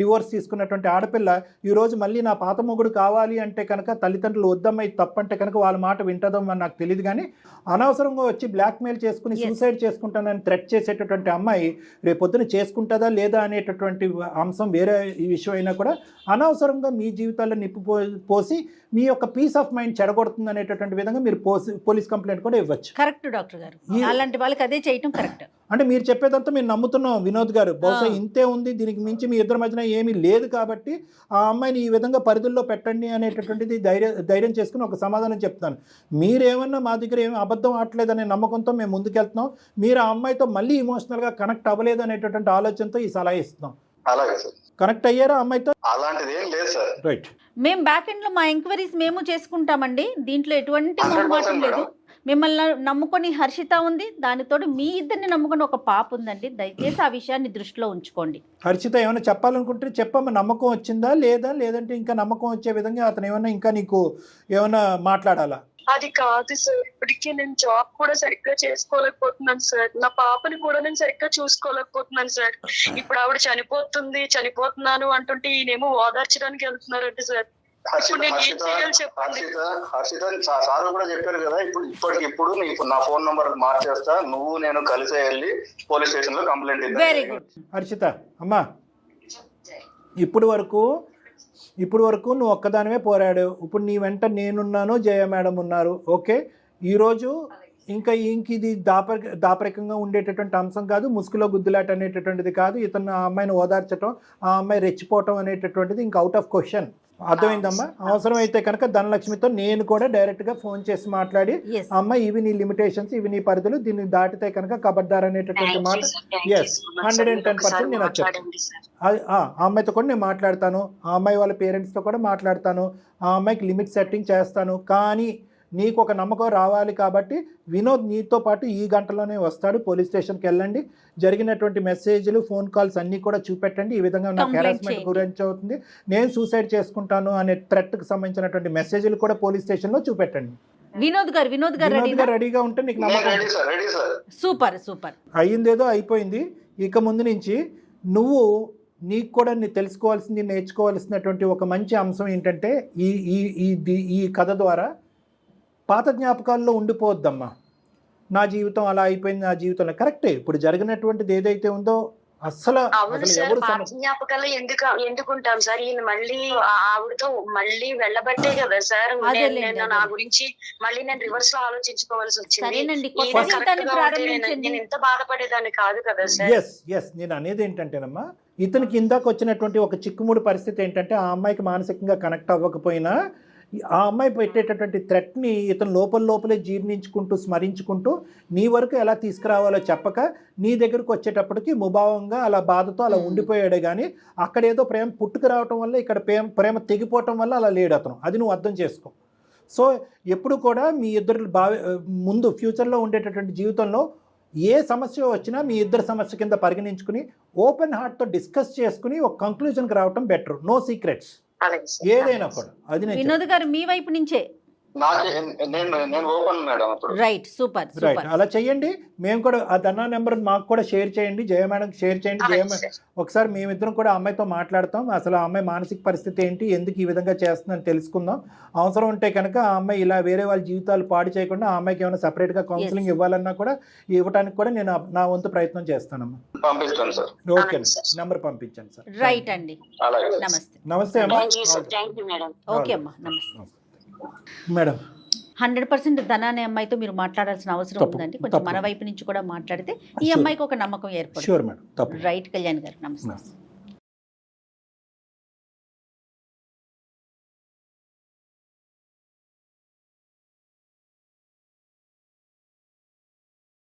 డివోర్స్ తీసుకున్నటువంటి ఆడపిల్ల ఈరోజు మళ్ళీ నా పాత మొగుడు కావాలి అంటే కనుక తల్లిదండ్రులు వద్దమ్మా ఇది తప్పంటే కనుక వాళ్ళ మాట వింటదో అని నాకు తెలియదు. కానీ అనవసరంగా వచ్చి బ్లాక్మెయిల్ చేసుకుని సూసైడ్ చేసుకుంటానని థ్రెట్ చేసేటటువంటి అమ్మాయి రేపొద్దున చేసుకుంటుందా లేదా అనేటటువంటి అంశం వేరే ఈ విషయం అయినా కూడా అనవసరంగా మీ జీవితాల్లో నిప్పు పోసి మీ యొక్క పీస్ ఆఫ్ మైండ్ చెడగొడుతుంది అనేటటువంటి విధంగా మీరు పోలీస్ కంప్లైంట్ కూడా ఇవ్వచ్చు. కరెక్ట్ డాక్టర్ గారు, అలాంటి వాళ్ళకి అదే చేయటం కరెక్ట్. అంటే మీరు చెప్పేదంతా మేము నమ్ముతున్నాం వినోద్ గారు. బహుశా ఇంతే ఉంది, దీనికి మించి మీ ఇద్దరి మధ్యన ఏమీ లేదు కాబట్టి ఆ అమ్మాయిని ఈ విధంగా పరిధుల్లో పెట్టండి అనేటటువంటిది ధైర్యం చేసుకుని ఒక సమాధానం చెప్తాను. మీరేమన్నా మా దగ్గర ఏమి అబద్ధం ఆడలేదనే నమ్మకంతో మేము ముందుకెళ్తున్నాం. మీరు ఆ అమ్మాయితో మళ్ళీ ఇమోషనల్గా కనెక్ట్ అవ్వలేదు అనేటటువంటి ఆలోచనతో ఈ సలహా ఇస్తున్నాం. అలాగే సార్. కనెక్ట్ అయ్యారా అమ్మాయితో? అలాంటిది ఏం లేదు సార్. రైట్. మేము బ్యాక్ ఎండ్ లో మా ఎంక్వైరీస్ మేము చేసుకుంటామండి. దీంట్లో ఎటువంటి మొహమాటం లేదు. మిమ్మల్ని నమ్ముకొని హర్షిత ఉంది, దానితో మీ ఇద్దరిని నమ్ముకొని ఒక పాప ఉందండి. దయచేసి ఆ విషయాన్ని దృష్టిలో ఉంచుకోండి. హర్షిత ఏమైనా చెప్పాలనుకుంటే చెప్పమ్మా. నమ్మకం వచ్చిందా లేదా, లేదంటే ఇంకా నమ్మకం వచ్చే విధంగా అతను ఏమన్నా ఇంకా నీకు ఏమన్నా మాట్లాడాలా? అది కాదు సార్, ఇప్పటికీ నేను జాబ్ కూడా సరిగ్గా చేసుకోలేకపోతున్నాను సార్. నా పాపని కూడా నేను సరిగ్గా చూసుకోలేకపోతున్నాను సార్. ఇప్పుడు ఆవిడ చనిపోతున్నాను అంటుంటే ఈయనేమో ఓదార్చడానికి వెళ్తున్నారంటే సార్. ఇప్పుడు నేను ఏం చేయాలి చెప్పండి. హర్షిత సార్ కూడా చెప్పారు కదా, ఇప్పటికిప్పుడు నీకు నా ఫోన్ నంబర్ మార్చేస్తా, నువ్వు నేను కలిసి వెళ్ళి పోలీస్ స్టేషన్ లో కంప్లైంట్ ఇద్దాం. Very good. హర్షిత అమ్మా, ఇప్పుడు వరకు నువ్వు ఒక్కదానివే పోరాడావు. ఇప్పుడు నీ వెంట నేనున్నాను, జయ మేడం ఉన్నారు. ఓకే, ఈరోజు ఇంక ఇది దాపరికంగా ఉండేటటువంటి అంశం కాదు. ముసుగులో గుద్దులాట అనేటటువంటిది కాదు. ఇతను ఆ అమ్మాయిని ఓదార్చడం, ఆ అమ్మాయి రెచ్చిపోవటం అనేటటువంటిది ఇంకా అవుట్ ఆఫ్ క్వశ్చన్. అర్థమైందమ్మా? అవసరం అయితే కనుక ధనలక్ష్మితో నేను కూడా డైరెక్ట్గా ఫోన్ చేసి మాట్లాడి అమ్మ ఇవి నీ లిమిటేషన్స్, ఇవి నీ పరిధులు, దీన్ని దాటితే కనుక కబడ్దార్ అనేటటువంటి మాట 110% నేను వచ్చాను. ఆ అమ్మాయితో కూడా నేను మాట్లాడతాను, ఆ అమ్మాయి వాళ్ళ పేరెంట్స్తో కూడా మాట్లాడతాను, ఆ అమ్మాయికి లిమిట్ సెట్టింగ్ చేస్తాను. కానీ నీకు ఒక నమ్మకం రావాలి కాబట్టి వినోద్ నీతో పాటు ఈ గంటలోనే వస్తాడు. పోలీస్ స్టేషన్కి వెళ్ళండి, జరిగినటువంటి మెసేజ్లు, ఫోన్ కాల్స్ అన్నీ కూడా చూపెట్టండి. ఈ విధంగా నాకు హెరాస్మెంట్ గురించి అవుతుంది, నేను సూసైడ్ చేసుకుంటాను అనే థ్రెట్కి సంబంధించినటువంటి మెసేజ్లు కూడా పోలీస్ స్టేషన్లో చూపెట్టండి. వినోద్ గారు రెడీగా ఉంటే నీకు నమ్మకం. సూపర్. అయ్యిందేదో అయిపోయింది. ఇక ముందు నుంచి నీకు కూడా తెలుసుకోవాల్సింది, నేర్చుకోవాల్సినటువంటి ఒక మంచి అంశం ఏంటంటే ఈ కథ ద్వారా పాత జ్ఞాపకాల్లో ఉండిపోవద్దమ్మా. నా జీవితం అలా అయిపోయింది, నా జీవితంలో కరెక్టే. ఇప్పుడు జరిగినటువంటిది ఏదైతే ఉందో అసలు జ్ఞాపకాలు ఎందుకుంటాం సార్? ఈయన మళ్ళీ ఆవిడతో మళ్ళీ వెళ్ళబట్టే కదా సార్ నా గురించి మళ్ళీ నేను రివర్స్ లో ఆలోచించుకోవాల్సి వచ్చింది. నేను ఇంత బాధపడేదాన్ని కాదు కదా సార్. ఎస్ నేను అనేది ఏంటంటేనమ్మా, ఇతనికి ఇందాక వచ్చినటువంటి ఒక చిక్కుముడి పరిస్థితి ఏంటంటే ఆ అమ్మాయికి మానసికంగా కనెక్ట్ అవ్వకపోయినా ఆ అమ్మాయి పెట్టేటటువంటి థ్రెట్ని ఇతను లోపలే జీర్ణించుకుంటూ స్మరించుకుంటూ నీ వరకు ఎలా తీసుకురావాలో చెప్పక నీ దగ్గరకు వచ్చేటప్పటికి ముభావంగా అలా బాధతో అలా ఉండిపోయాడే కానీ అక్కడేదో ప్రేమ పుట్టుకు రావటం వల్ల ఇక్కడ ప్రేమ తెగిపోవటం వల్ల అలా లేడు అతను. అది నువ్వు అర్థం చేసుకో. సో ఎప్పుడు కూడా మీ ఇద్దరు ముందు ఫ్యూచర్లో ఉండేటటువంటి జీవితంలో ఏ సమస్య వచ్చినా మీ ఇద్దరు సమస్య కింద పరిగణించుకుని ఓపెన్ హార్ట్తో డిస్కస్ చేసుకుని ఒక కంక్లూజన్కి రావటం బెటర్. నో సీక్రెట్స్ ఏదైనా కూడా. అది వినోద్ గారు మీ వైపు నుంచే రైట్. సూపర్. అలా చెయ్యండి. మేము కూడా ఆ ధనా నెంబర్ మాకు కూడా షేర్ చేయండి, జయ మేడం షేర్ చేయండి. జయ ఒకసారి మేమిద్దరం కూడా అమ్మాయితో మాట్లాడతాం. అసలు ఆ అమ్మాయి మానసిక పరిస్థితి ఏంటి, ఎందుకు ఈ విధంగా చేస్తుందని తెలుసుకుందాం. అవసరం ఉంటే కనుక ఆ అమ్మాయి ఇలా వేరే వాళ్ళ జీవితాలు పాడు చేయకుండా ఆ అమ్మాయికి ఏమైనా సపరేట్గా కౌన్సిలింగ్ ఇవ్వాలన్నా కూడా ఇవ్వడానికి కూడా నేను నా వంతు ప్రయత్నం చేస్తానమ్మా. పంపిస్తాను సార్. ఓకే, నెంబర్ పంపించండి సార్. రైట్ అండి. నమస్తే అమ్మా. ఓకే అమ్మా, నమస్తే మేడం. 100% ధనా అనే అమ్మాయితో మీరు మాట్లాడాల్సిన అవసరం ఉందండి. కొంచెం మన వైపు నుంచి కూడా మాట్లాడితే ఈ అమ్మాయికి ఒక నమ్మకం ఏర్పడుతుంది. రైట్ కళ్యాణ్ గారు, నమస్తే.